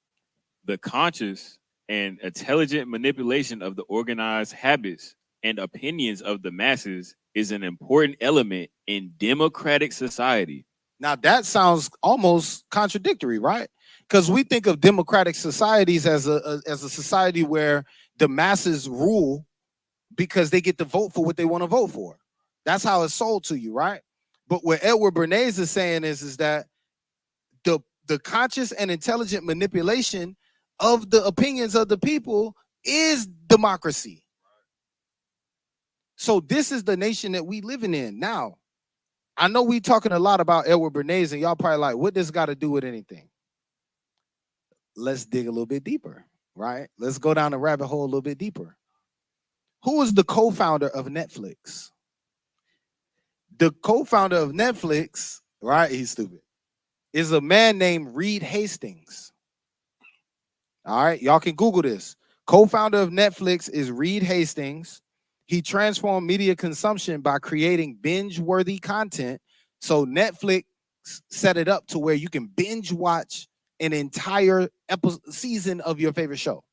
The conscious and intelligent manipulation of the organized habits and opinions of the masses is an important element in democratic society. Now that sounds almost contradictory, right? Because we think of democratic societies as a society where the masses rule because they get to vote for what they want to vote for. That's how it's sold to you, right? But what Edward Bernays is saying is that the conscious and intelligent manipulation of the opinions of the people is democracy. So this is the nation that we living in now. I know we talking a lot about Edward Bernays, and y'all probably like, what this got to do with anything? Let's dig a little bit deeper, right? Let's go down the rabbit hole a little bit deeper. Who is the co-founder of Netflix? The co-founder of Netflix, right? He's stupid. Is a man named Reed Hastings. All right, y'all can Google this. Co-founder of Netflix is Reed Hastings. He transformed media consumption by creating binge-worthy content. So Netflix set it up to where you can binge watch an entire season of your favorite show.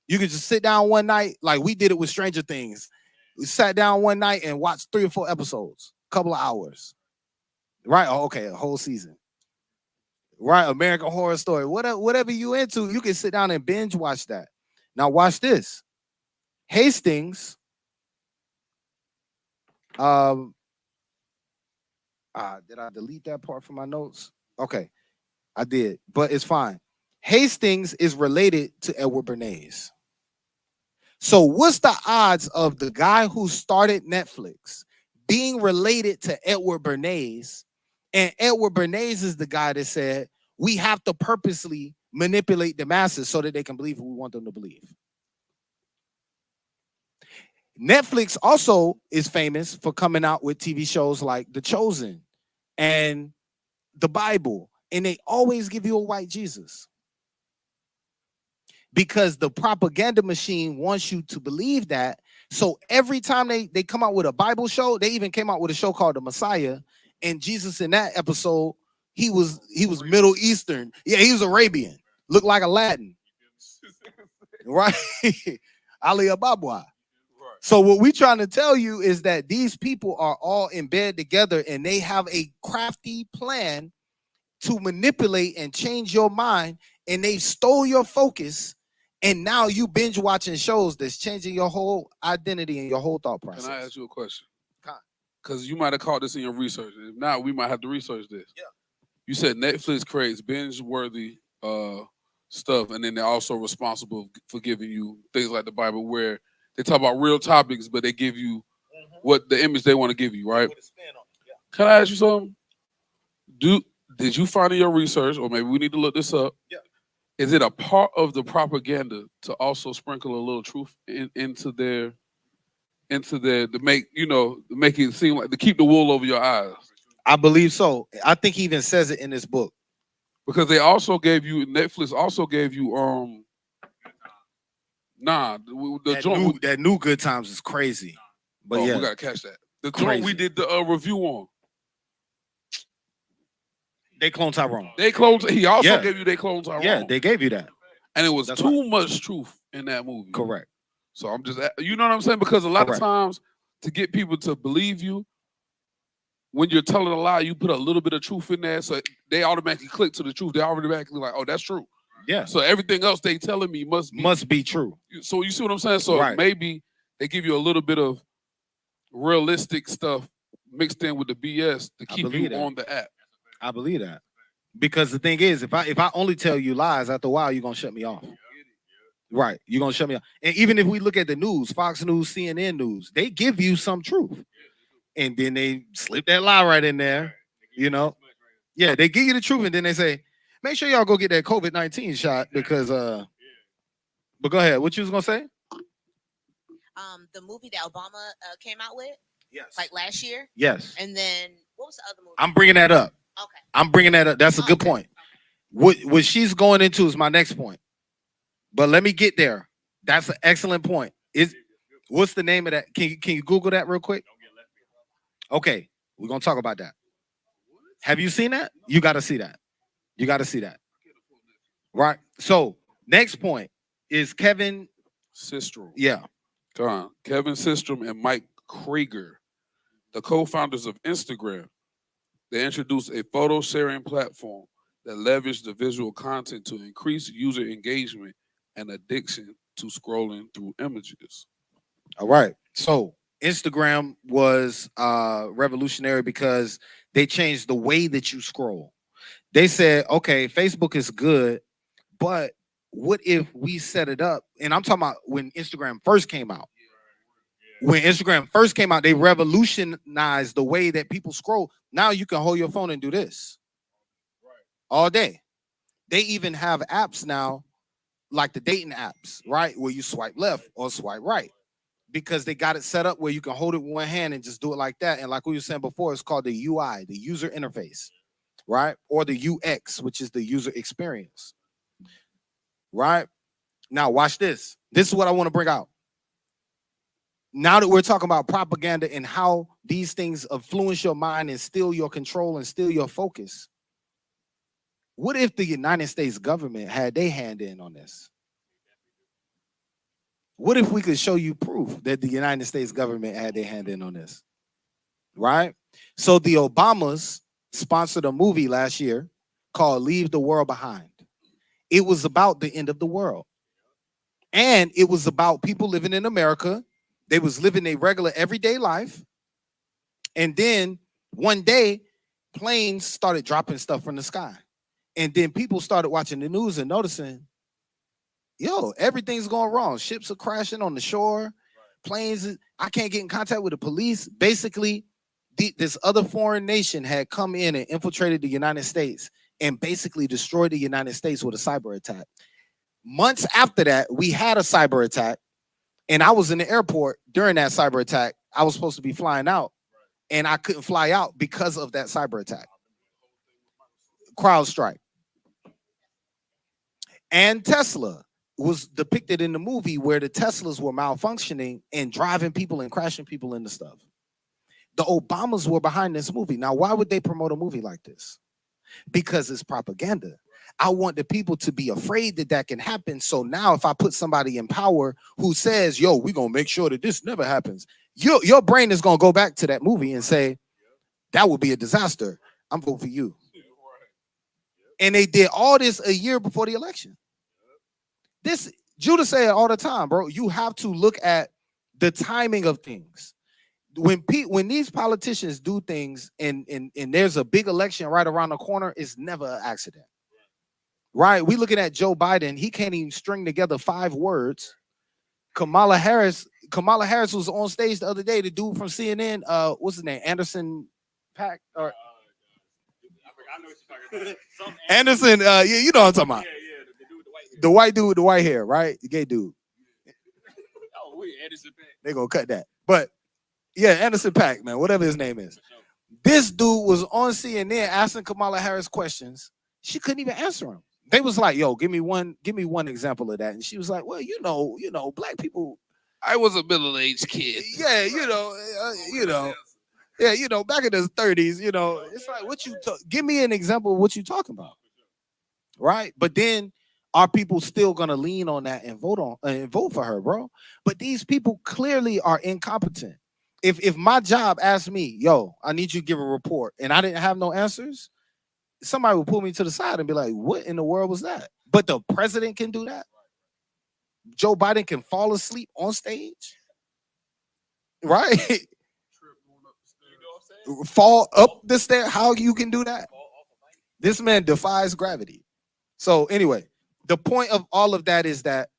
You could just sit down one night, like we did it with Stranger Things. We sat down one night and watched 3 or 4 episodes, a couple of hours. Right? Oh, okay, a whole season. Right? American Horror Story. Whatever you into, you can sit down and binge watch that. Now watch this. Hastings. Did I delete that part from my notes? Okay, I did, but it's fine. Hastings is related to Edward Bernays. So what's the odds of the guy who started Netflix being related to Edward Bernays? And Edward Bernays is the guy that said, we have to purposely manipulate the masses so that they can believe what we want them to believe. Netflix also is famous for coming out with TV shows like The Chosen and the Bible, and they always give you a white Jesus. Because the propaganda machine wants you to believe that. So every time they come out with a Bible show, they even came out with a show called The Messiah, and Jesus in that episode, he was Middle Eastern. Yeah, he was Arabian. Looked like a Latin. Right? Ali Ababwa. So what we're trying to tell you is that these people are all in bed together, and they have a crafty plan to manipulate and change your mind, and they stole your focus, and now you binge watching shows that's changing your whole identity and your whole thought process. Can I ask you a question? Because you might have caught this in your research. If not, we might have to research this. Yeah. You said Netflix creates binge-worthy stuff, and then they're also responsible for giving you things like the Bible, where they talk about real topics, but they give you what the image they want to give you, right? Can I ask you something? Did you find in your research, or maybe we need to look this up? Yeah. Is it a part of the propaganda to also sprinkle a little truth into their to make to make it seem like to keep the wool over your eyes? I believe so. I think he even says it in this book. Because they also gave you Netflix also gave you that new Good Times is crazy. But we yeah, gotta catch that. The joint we did the review on. They clone Tyrone. He also gave you They Clone Tyrone. Yeah, they gave you that. And it was too much truth in that movie. Correct. So I'm just, you know what I'm saying? Because a lot of times to get people to believe you, when you're telling a lie, you put a little bit of truth in there, so they automatically click to the truth. They automatically like, oh, that's true. Yeah. So everything else they telling me must be true. So you see what I'm saying? So maybe they give you a little bit of realistic stuff mixed in with the BS to keep you on the app. I believe that. Because the thing is, if I only tell you lies, after a while, you're gonna shut me off. Right. You're gonna shut me off. And even if we look at the news, Fox News, CNN News, they give you some truth. And then they slip that lie right in there. Yeah, they give you the truth, and then they say, make sure y'all go get that COVID-19 shot because but go ahead. What you was gonna say? The movie that Obama came out with. Yes. Like last year. Yes. And then what was the other movie? I'm bringing that up. Okay. I'm bringing that up. That's a good point. What she's going into is my next point. But let me get there. That's an excellent point. What's the name of that? Can you Google that real quick? Okay, we're gonna talk about that. Have you seen that? You got to see that. You got to see that. Right. So next point is Kevin Systrom. Yeah. Come on. Kevin Systrom and Mike Krieger, the co-founders of Instagram. They introduced a photo sharing platform that leveraged the visual content to increase user engagement and addiction to scrolling through images. All right. So Instagram was revolutionary because they changed the way that you scroll. They said, okay, Facebook is good, but what if we set it up? And I'm talking about when Instagram first came out. When Instagram first came out, they revolutionized the way that people scroll. Now you can hold your phone and do this all day. They even have apps now, like the dating apps, right? Where you swipe left or swipe right, because they got it set up where you can hold it with one hand and just do it like that. And like we were saying before, it's called the UI, the user interface, right? Or the UX, which is the user experience, right? Now watch this. This is what I want to bring out. Now that we're talking about propaganda and how these things influence your mind and steal your control and steal your focus, what if the United States government had their hand in on this? What if we could show you proof that the United States government had their hand in on this? Right? So the Obamas sponsored a movie last year called Leave the World Behind. It was about the end of the world. And it was about people living in America. They was living a regular everyday life. And then one day, planes started dropping stuff from the sky. And then people started watching the news and noticing, yo, everything's going wrong. Ships are crashing on the shore. Planes, I can't get in contact with the police. Basically, this other foreign nation had come in and infiltrated the United States and basically destroyed the United States with a cyber attack. Months after that, we had a cyber attack. And I was in the airport during that cyber attack. I was supposed to be flying out, and I couldn't fly out because of that cyber attack. CrowdStrike. And Tesla was depicted in the movie where the Teslas were malfunctioning and driving people and crashing people into stuff. The Obamas were behind this movie. Now, why would they promote a movie like this? Because it's propaganda. I want the people to be afraid that that can happen. So now if I put somebody in power who says, yo, we're going to make sure that this never happens, your brain is going to go back to that movie and say, that would be a disaster. I'm voting for you. And they did all this a year before the election. This, Judah said all the time, bro, you have to look at the timing of things. When these politicians do things and there's a big election right around the corner, it's never an accident. right? We looking at Joe Biden. He can't even string together 5 words. Kamala Harris was on stage the other day. The dude from CNN, what's his name? Anderson Pack or I know what you're talking about. Anderson, yeah, you know what I'm talking about. Yeah, the dude with the white hair. The white dude with the white hair, right? The gay dude. Oh, wait, Anderson Paak. They gonna cut that. But yeah, Anderson Pack, man, whatever his name is. This dude was on CNN asking Kamala Harris questions. She couldn't even answer him. They was like, "Yo, give me one example of that." And she was like, "Well, you know, black people." I was a middle-aged kid. Yeah, yeah, back in the 30s, it's like, give me an example of what you talking about, right? But then, are people still gonna lean on that and vote for her, bro? But these people clearly are incompetent. If my job asked me, "Yo, I need you to give a report," and I didn't have no answers, somebody would pull me to the side and be like, "What in the world was that?" But the president can do that. Joe Biden can fall asleep on stage, right? Fall up the stair. How you can do that? This man defies gravity. So anyway, the point of all of that is that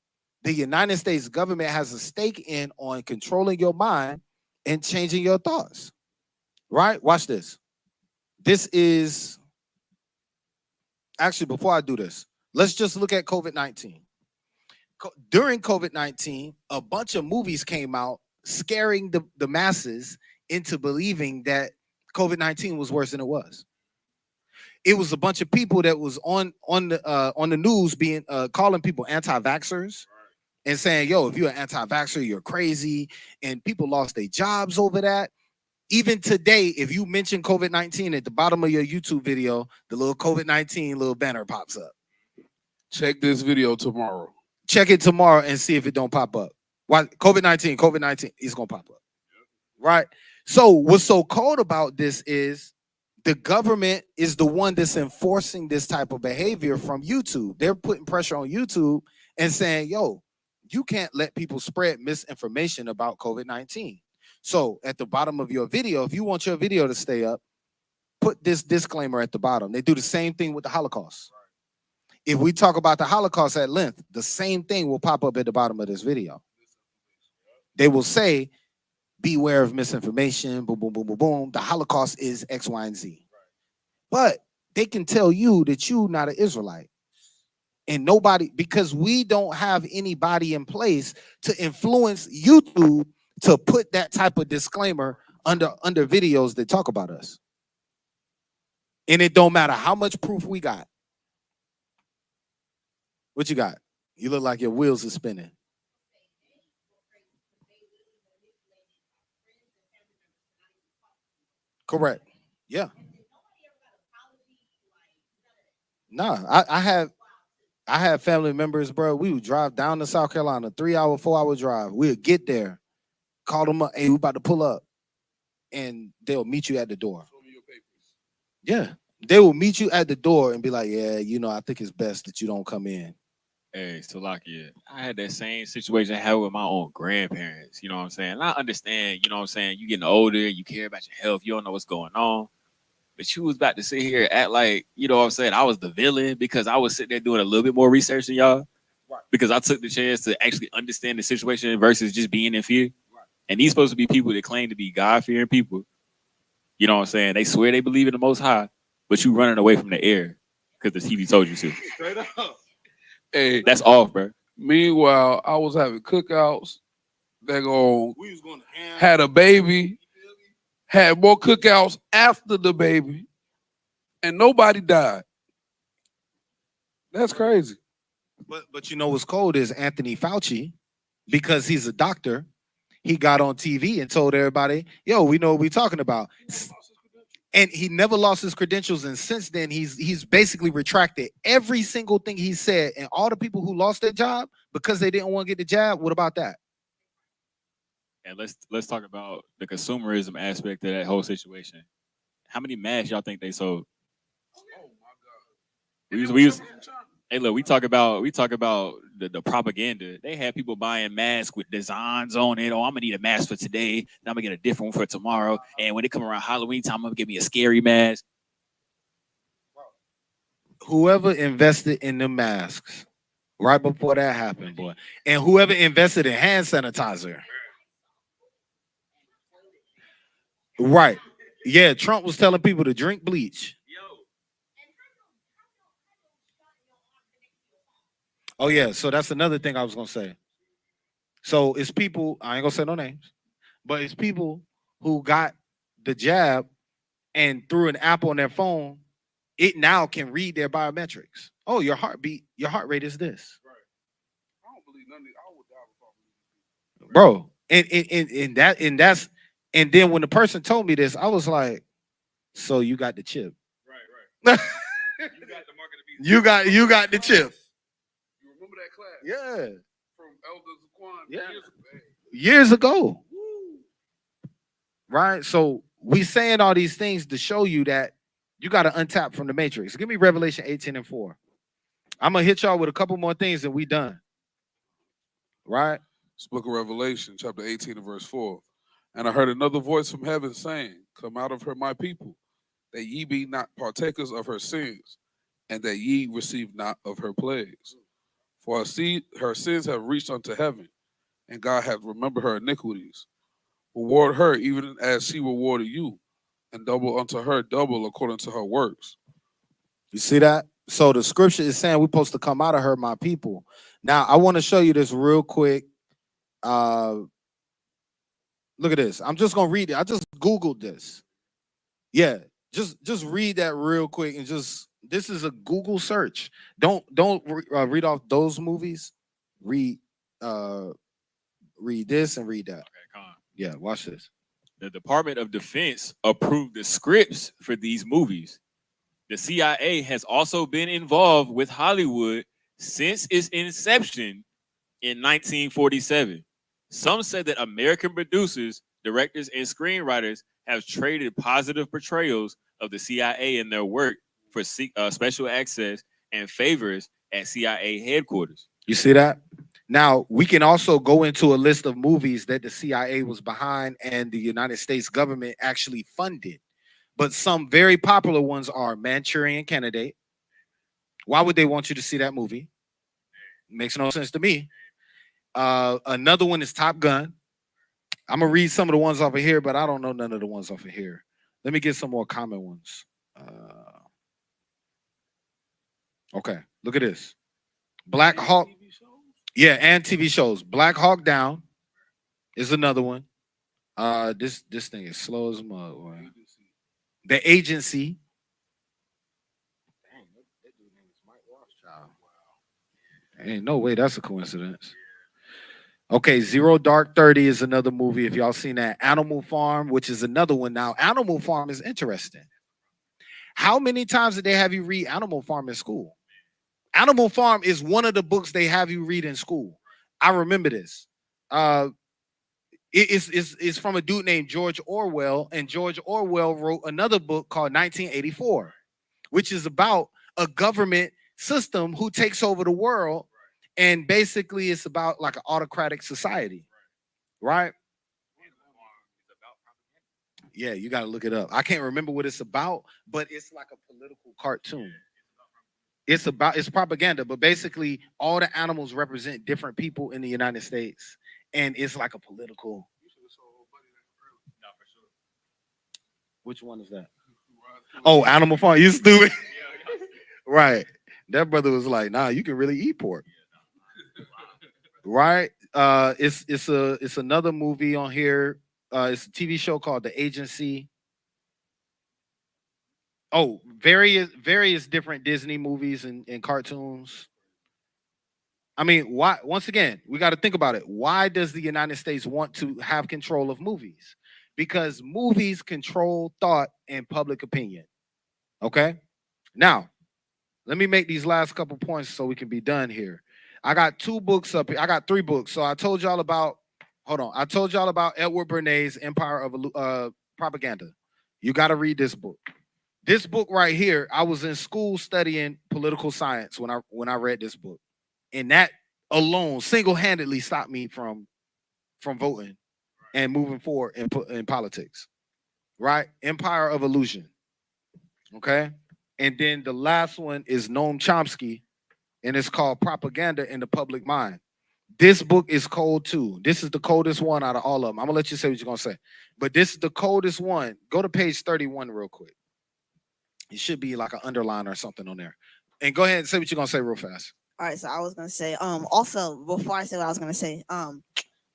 the United States government has a stake in on controlling your mind and changing your thoughts. Right? Watch this. This is actually, before I do this, let's just look at COVID-19. During COVID-19, a bunch of movies came out scaring the masses into believing that COVID-19 was worse than it was. It was a bunch of people that was on the news being calling people anti-vaxxers and saying, "Yo, if you're an anti-vaxxer, you're crazy." And people lost their jobs over that. Even today, if you mention COVID-19 at the bottom of your YouTube video, the little COVID-19 little banner pops up. Check this video tomorrow. Check it tomorrow and see if it don't pop up. Why COVID-19, it's gonna pop up. Right? So what's so cold about this is the government is the one that's enforcing this type of behavior from YouTube. They're putting pressure on YouTube and saying, "Yo, you can't let people spread misinformation about COVID-19. So at the bottom of your video, if you want your video to stay up, put this disclaimer at the bottom. They do the same thing with the Holocaust. If we talk about the Holocaust at length, the same thing will pop up at the bottom of this video. They will say, "Beware of misinformation, boom, boom, boom, boom, boom. The Holocaust is X, Y, and Z." But they can tell you that you're not an Israelite. And nobody, because we don't have anybody in place to influence YouTube to put that type of disclaimer under videos that talk about us. And it don't matter how much proof we got. What you got? You look like your wheels are spinning. Correct. Yeah. Nah, I had family members, bro. We would drive down to South Carolina, 3-hour, 4-hour drive. We would get there, call them up, "Hey, we about to pull up," and they'll meet you at the door. Show me your papers. Yeah, they will meet you at the door and be like, "Yeah, I think it's best that you don't come in." Hey, Salakia, I had that same situation I had with my own grandparents. You know what I'm saying? And I understand, you know what I'm saying? You getting older, you care about your health, you don't know what's going on. But you was about to sit here and act like, you know what I'm saying, I was the villain because I was sitting there doing a little bit more research than y'all. Right. Because I took the chance to actually understand the situation versus just being in fear. Right. And these supposed to be people that claim to be God-fearing people. You know what I'm saying? They swear they believe in the Most High, but you running away from the air because the TV told you to. Straight up. Hey, that's off, bro. Meanwhile, I was having cookouts. Had a baby, had more cookouts after the baby, and nobody died. That's crazy. But you know what's cold is Anthony Fauci, because he's a doctor, he got on TV and told everybody, "Yo, we know what we're talking about." And he never lost his credentials, and since then he's basically retracted every single thing he said. And all the people who lost their job because they didn't want to get the jab, what about that? And let's talk about the consumerism aspect of that whole situation. How many masks y'all think they sold? Oh my God! Hey, look, we talk about the propaganda. They had people buying masks with designs on it. Oh, I'm gonna need a mask for today, and I'm gonna get a different one for tomorrow. And when it come around Halloween time, I'm gonna give me a scary mask. whoever invested in the masks right before that happened, boy, and whoever invested in hand sanitizer, right? Yeah, Trump was telling people to drink bleach. Oh yeah, so that's another thing I was gonna say. So it's people, I ain't gonna say no names, but it's people who got the jab and through an app on their phone, it now can read their biometrics. Oh, your heartbeat, your heart rate is this, I don't believe none of these. I would die before I believe bro. And that's and then when the person told me this, I was like, so you got the chip. Right. You got the chip. You remember that class? Yeah. From Elder Zaquan Yeah. years ago. Years ago. Right? So we saying all these things to show you that you got to untap from the matrix. Give me Revelation 18:4. I'm gonna hit y'all with a couple more things and we done. Right? It's Book of Revelation, chapter 18 and verse 4. And I heard another voice from heaven saying, come out of her, my people, that ye be not partakers of her sins, and that ye receive not of her plagues. For her sins have reached unto heaven, and God hath remembered her iniquities. Reward her even as she rewarded you, and double unto her double according to her works. You see that? So the scripture is saying we're supposed to come out of her, my people. Now I want to show you this real quick. Look at this. I'm just gonna read it. I just Googled this. Yeah, just read that real quick and just this is a Google search. Don't read off those movies. Read read this and read that. Okay, come on. Yeah, watch this. The Department of Defense approved the scripts for these movies. The CIA has also been involved with Hollywood since its inception in 1947. Some say that American producers, directors, and screenwriters have traded positive portrayals of the CIA in their work for special access and favors at CIA headquarters. You see that? Now we can also go into a list of movies that the CIA was behind and the United States government actually funded. But some very popular ones are Manchurian Candidate. Why would they want you to see that movie? Makes no sense to me. Another one is Top Gun. I'm gonna read some of the ones off of here, but I don't know none of the ones off of here. Let me get some more common ones. Okay, look at this. Black Hawk. Yeah, and TV shows. Black Hawk Down is another one. This thing is slow as mud. Boy. The Agency. Dang, that dude name is Mike Rothschild. Ain't no way that's a coincidence. Okay, Zero Dark 30 is another movie. If y'all seen that, Animal Farm, which is another one. Now, Animal Farm is interesting. How many times did they have you read Animal Farm in school? Animal Farm is one of the books they have you read in school. I remember this. It's from a dude named George Orwell, and George Orwell wrote another book called 1984, which is about a government system who takes over the world, and basically it's about like an autocratic society, right? Yeah, you got to look it up. I can't remember what it's about, but it's like a political cartoon. It's propaganda, but basically all the animals represent different people in the United States, and it's like a political. Which one is that? Oh, Animal Farm. You stupid. Right. That brother was like, nah, you can really eat pork. Right. It's another movie on here. It's a TV show called The Agency. Oh, various different Disney movies and cartoons. I mean, why? Once again, we got to think about it. Why does the United States want to have control of movies? Because movies control thought and public opinion. Okay. Now, let me make these last couple points so we can be done here. I got 2 books up here. I got 3 books. So I told y'all about. Hold on. I told y'all about Edward Bernays' Empire of Propaganda. You got to read this book. This book right here, I was in school studying political science when I read this book, and that alone single-handedly stopped me from voting and moving forward in politics. Right? Empire of Illusion. Okay. And then the last one is Noam Chomsky, and it's called Propaganda in the Public Mind. This book is cold too. This is the coldest one out of all of them. I'm gonna let you say what you're gonna say, but this is the coldest one. Go to page 31 real quick. It should be like an underline or something on there. And go ahead and say what you're gonna say real fast. All right, so I was gonna say, also before I say what I was gonna say,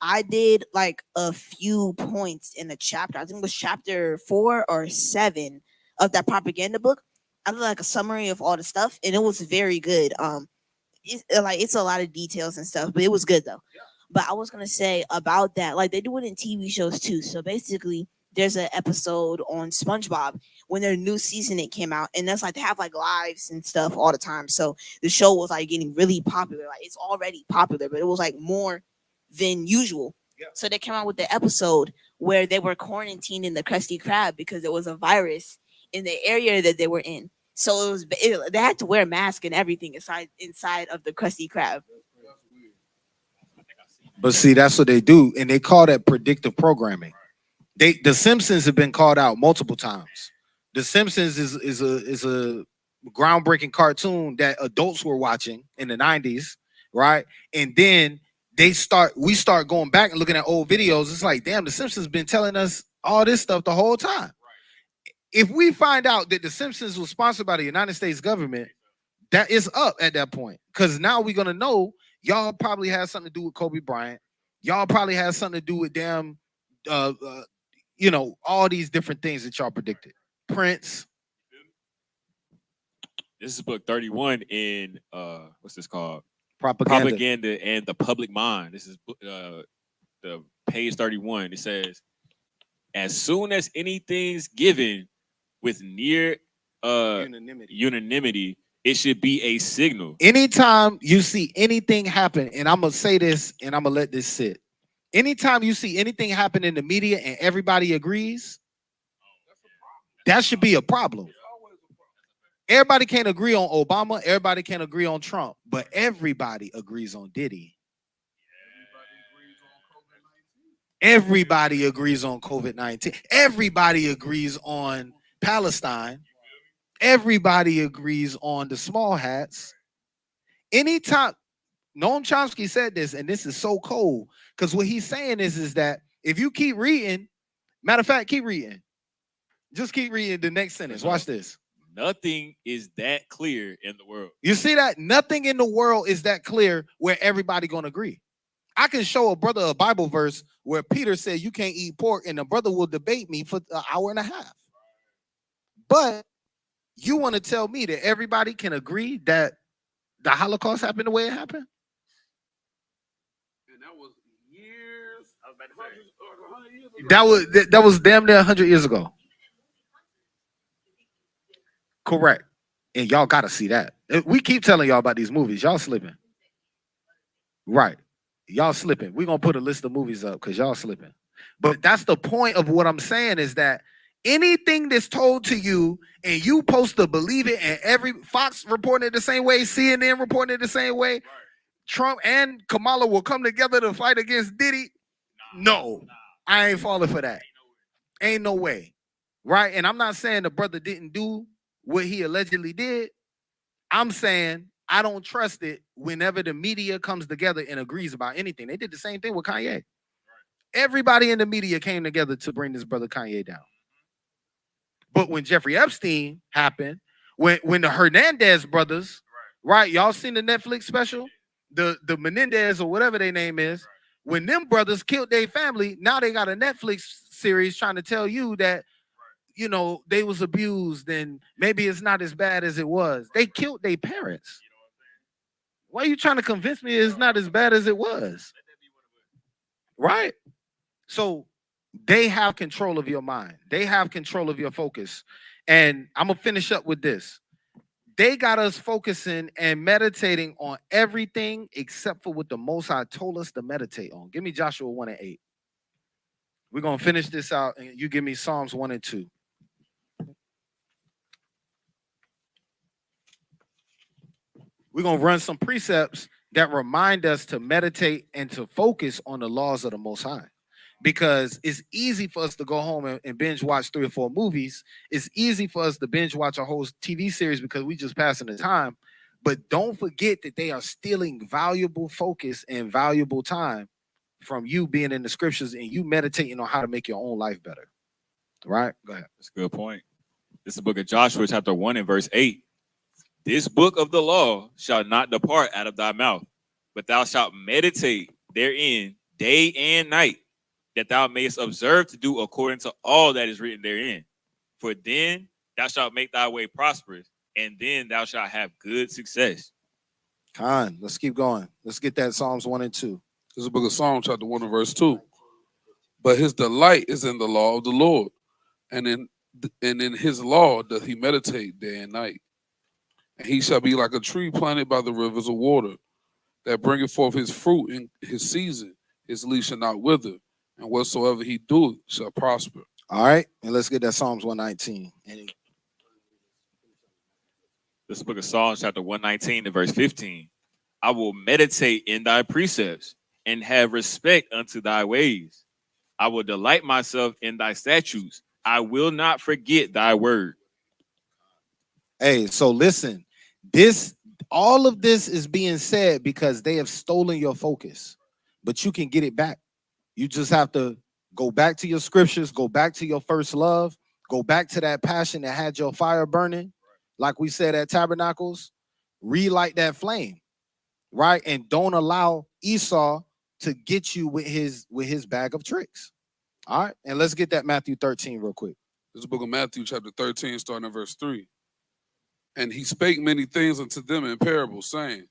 I did like a few points in the chapter. I think it was chapter 4 or 7 of that propaganda book. I did like a summary of all the stuff, and it was very good. It's a lot of details and stuff, but it was good though. But I was gonna say about that, like they do it in TV shows too. So basically, there's an episode on SpongeBob when their new season it came out, and that's like they have like lives and stuff all the time. So the show was like getting really popular. Like it's already popular, but it was like more than usual. Yeah. So they came out with the episode where they were quarantined in the Krusty Krab because there was a virus in the area that they were in. So they had to wear a mask and everything inside of the Krusty Krab. But see, that's what they do, and they call that predictive programming. The Simpsons have been called out multiple times. The Simpsons is a groundbreaking cartoon that adults were watching in the 90s, right? And then we start going back and looking at old videos. It's like, damn, the Simpsons been telling us all this stuff the whole time. If we find out that the Simpsons was sponsored by the United States government, that is up at that point. Because now we're gonna know y'all probably had something to do with Kobe Bryant. Y'all probably had something to do with them, all these different things that y'all predicted. Prince. This is book 31 in what's this called? Propaganda. Propaganda and the Public Mind. This is the page 31. It says, as soon as anything's given with near unanimity, it should be a signal. Anytime you see anything happen, and I'm gonna say this and I'm gonna let this sit. Anytime you see anything happen in the media and everybody agrees, that should be a problem. Everybody can't agree on Obama, everybody can't agree on Trump, but everybody agrees on Diddy. Everybody agrees on COVID-19. Everybody agrees on Palestine. Everybody agrees on the small hats. Anytime, Noam Chomsky said this, and this is so cold, because what he's saying is that if you keep reading, matter of fact, keep reading. Just keep reading the next sentence. Watch this. Nothing is that clear in the world. You see that? Nothing in the world is that clear where everybody gonna agree. I can show a brother a Bible verse where Peter said you can't eat pork, and the brother will debate me for an hour and a half. But you want to tell me that everybody can agree that the Holocaust happened the way it happened? And that was years. I was about to say, 100 years ago. That was damn near 100 years ago. Correct. And y'all got to see that. We keep telling y'all about these movies. Y'all slipping. Right. Y'all slipping. We're going to put a list of movies up because y'all slipping. But that's the point of what I'm saying is that anything that's told to you and you supposed to believe it, and every Fox reporting it the same way, CNN reporting it the same way, right. Trump and Kamala will come together to fight against Diddy. No, I ain't falling for that. Ain't no way. Right? And I'm not saying the brother didn't do what he allegedly did. I'm saying I don't trust it whenever the media comes together and agrees about anything. They did the same thing with Kanye. Right. Everybody in the media came together to bring this brother Kanye down. But when Jeffrey Epstein happened, when the Hernandez brothers, right, y'all seen the Netflix special? The Menendez or whatever their name is, when them brothers killed their family, now they got a Netflix series trying to tell you that, they was abused and maybe it's not as bad as it was. They killed their parents. Why are you trying to convince me it's not as bad as it was? Right? So they have control of your mind. They have control of your focus. And I'm going to finish up with this. They got us focusing and meditating on everything except for what the Most High told us to meditate on. Give me Joshua 1:8. We're going to finish this out, and you give me Psalms 1 and 2. We're going to run some precepts that remind us to meditate and to focus on the laws of the Most High. because it's easy for us to go home and binge watch 3 or 4 movies. It's easy for us to binge watch a whole TV series because we just passing the time. But don't forget that they are stealing valuable focus and valuable time from you being in the scriptures and you meditating on how to make your own life better. Right? Go ahead. That's a good point. This is the book of Joshua, chapter 1 and verse 8. This book of the law shall not depart out of thy mouth, but thou shalt meditate therein day and night, that thou mayest observe to do according to all that is written therein. For then thou shalt make thy way prosperous, and then thou shalt have good success. Con, let's keep going. Let's get that Psalms 1 and 2. This is the book of Psalms, chapter 1 and verse 2. But his delight is in the law of the Lord, and in his law doth he meditate day and night. And he shall be like a tree planted by the rivers of water, that bringeth forth his fruit in his season. His leaf shall not wither, and whatsoever he doeth shall prosper. All right, and let's get that Psalms 119. This is the book of Psalms, chapter 119 and verse 15. I will meditate in thy precepts and have respect unto thy ways. I will delight myself in thy statutes. I will not forget thy word. Hey, so listen, all of this is being said because they have stolen your focus, but you can get it back. You just have to go back to your scriptures, go back to your first love, go back to that passion that had your fire burning. Like we said at Tabernacles, relight that flame, right? And don't allow Esau to get you with his bag of tricks. All right, and let's get that Matthew 13 real quick. This is the book of Matthew, chapter 13, starting at verse 3. And he spake many things unto them in parables, saying,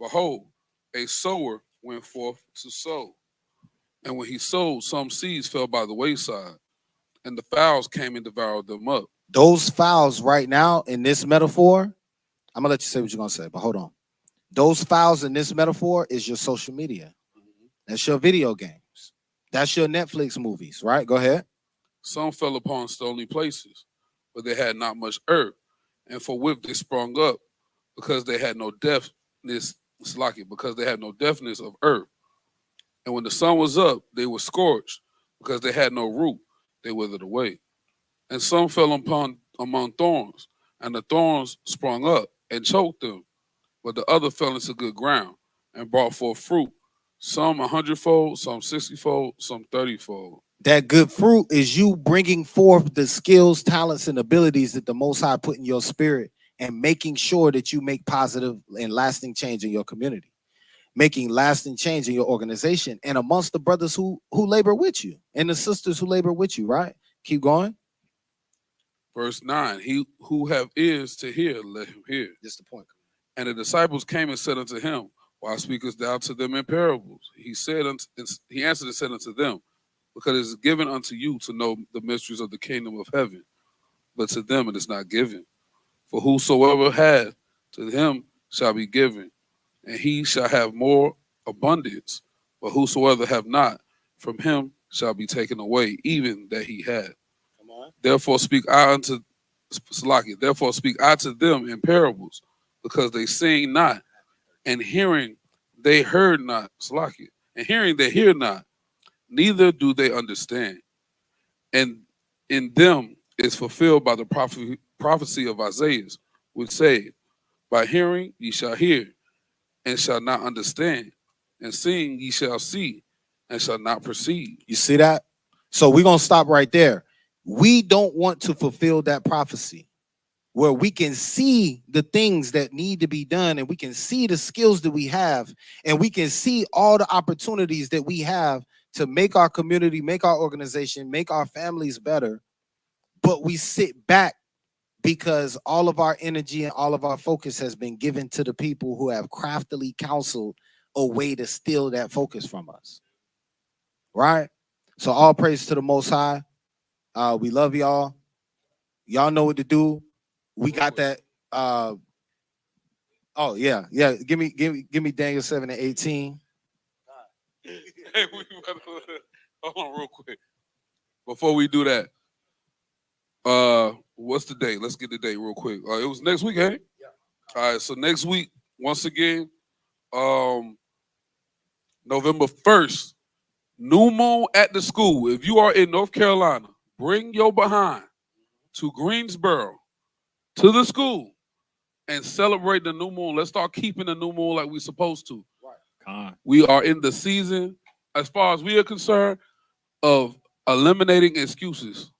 Behold, a sower went forth to sow. And when he sowed, some seeds fell by the wayside, and the fowls came and devoured them up. Those fowls right now in this metaphor, I'm gonna let you say what you're gonna say, but hold on. Those fowls in this metaphor is your social media. That's your video games. That's your Netflix movies, right? Go ahead. Some fell upon stony places, but they had not much earth, and forthwith they sprung up, because they had no deftness, because they had no deftness of earth. And when the sun was up, they were scorched, because they had no root, they withered away. And some fell among thorns, and the thorns sprung up and choked them. But the other fell into good ground and brought forth fruit, some 100-fold, some 60-fold, some 30-fold. That good fruit is you bringing forth the skills, talents, and abilities that the Most High put in your spirit and making sure that you make positive and lasting change in your community, making lasting change in your organization and amongst the brothers who labor with you and the sisters who labor with you, right? Keep going. Verse 9, he who have ears to hear, let him hear. Just the point. And the disciples came and said unto him, Why speakest thou to them in parables? He answered and said unto them, Because it is given unto you to know the mysteries of the kingdom of heaven, but to them it is not given. For whosoever hath, to him shall be given, and he shall have more abundance. But whosoever have not, from him shall be taken away, even that he had. Therefore speak I to them in parables, because they sing not, and hearing they heard not. And hearing they hear not, neither do they understand. And in them is fulfilled by the prophecy of Isaiah, which said, By hearing ye shall hear, and shall not understand, and seeing ye shall see, and shall not perceive. You see that? So we're going to stop right there. We don't want to fulfill that prophecy where we can see the things that need to be done, and we can see the skills that we have, and we can see all the opportunities that we have to make our community, make our organization, make our families better. But we sit back because all of our energy and all of our focus has been given to the people who have craftily counseled a way to steal that focus from us. Right? So all praise to the Most High. We love y'all. Y'all know what to do. We got that. Oh yeah. Give me Daniel 7 and 18. Hey, hold on real quick. Before we do that, what's the date? Let's get the date real quick. It was next week, eh? Yeah. All right, so next week, once again, November 1st, New moon at the school. If you are in North Carolina, bring your behind to Greensboro, to the school, and celebrate the new moon. Let's start keeping the new moon like we're supposed to. We are in the season, as far as we are concerned, of eliminating excuses.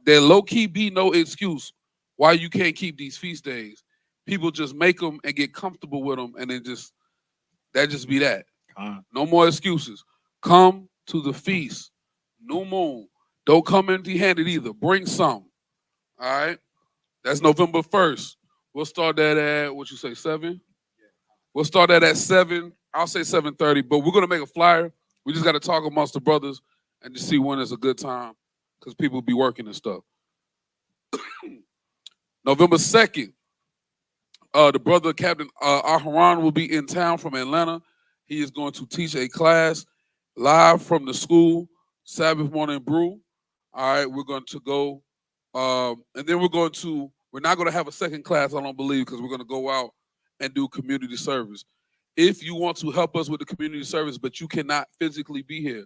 There low-key be no excuse why you can't keep these feast days. People just make them and get comfortable with them, and then that just be that. No more excuses. Come to the feast. New moon. Don't come empty-handed either. Bring some. All right? That's November 1st. We'll start that at, what you say, 7? We'll start that at 7. I'll say 7:30, but we're going to make a flyer. We just got to talk amongst the brothers and just see when is a good time because people be working and stuff. November 2nd, the brother Captain Aharon will be in town from Atlanta. He is going to teach a class live from the school, Sabbath morning brew. All right, we're going to go, and then we're not going to have a second class, I don't believe, because we're going to go out and do community service. If you want to help us with the community service, but you cannot physically be here,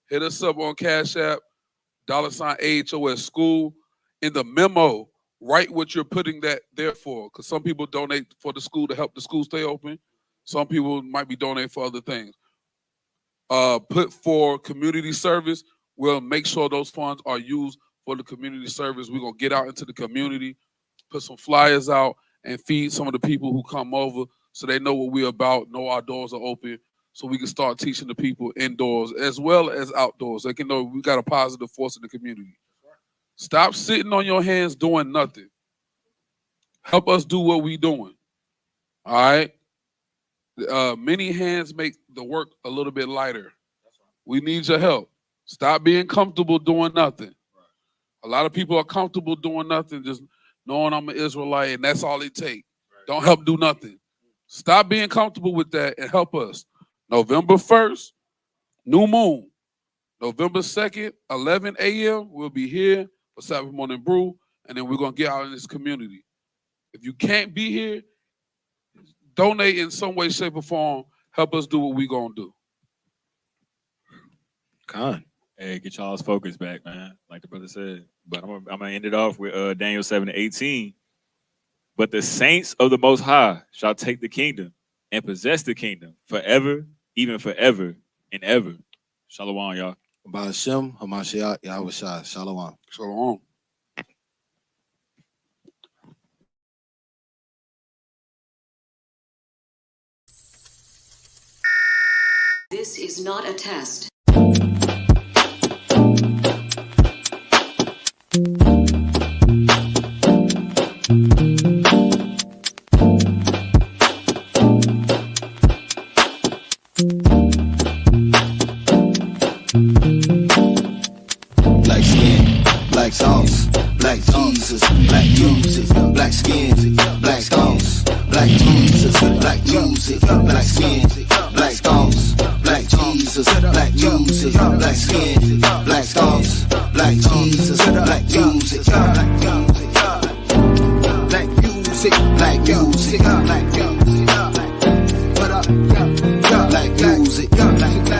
hit us up on Cash App, $AHOS School. In the memo, write what you're putting that there for, because some people donate for the school to help the school stay open. Some people might be donating for other things. Put for community service. We'll make sure those funds are used for the community service. We're going to get out into the community, put some flyers out, and feed some of the people who come over so they know what we're about, know our doors are open, so we can start teaching the people indoors as well as outdoors. They can know we got a positive force in the community. Stop sitting on your hands doing nothing. Help us do what we're doing. All right? Many hands make the work a little bit lighter. We need your help. Stop being comfortable doing nothing. A lot of people are comfortable doing nothing, just knowing I'm an Israelite and that's all it takes. Don't help do nothing. Stop being comfortable with that and help us. November 1st, new moon. November 2nd, 11 a.m., we'll be here for Sabbath morning brew, and then we're going to get out in this community. If you can't be here, donate in some way, shape, or form. Help us do what we're going to do. Con. Hey, get y'all's focus back, man. Like the brother said. But I'm gonna end it off with Daniel 7:18. But the saints of the Most High shall take the kingdom and possess the kingdom forever, even forever and ever. Shalom, y'all. Ba'ashem, Hamashiach, Yahushua, Shalom. Shalom. This is not a test. Black skin, black sauce, black Jesus, black music, black skin, black sauce, black Jesus, black music, black skin, black sauce, black Jesus, black music, black skin, black sauce, black Jesus, black music, black music, black music, black music, black music, black music, black music.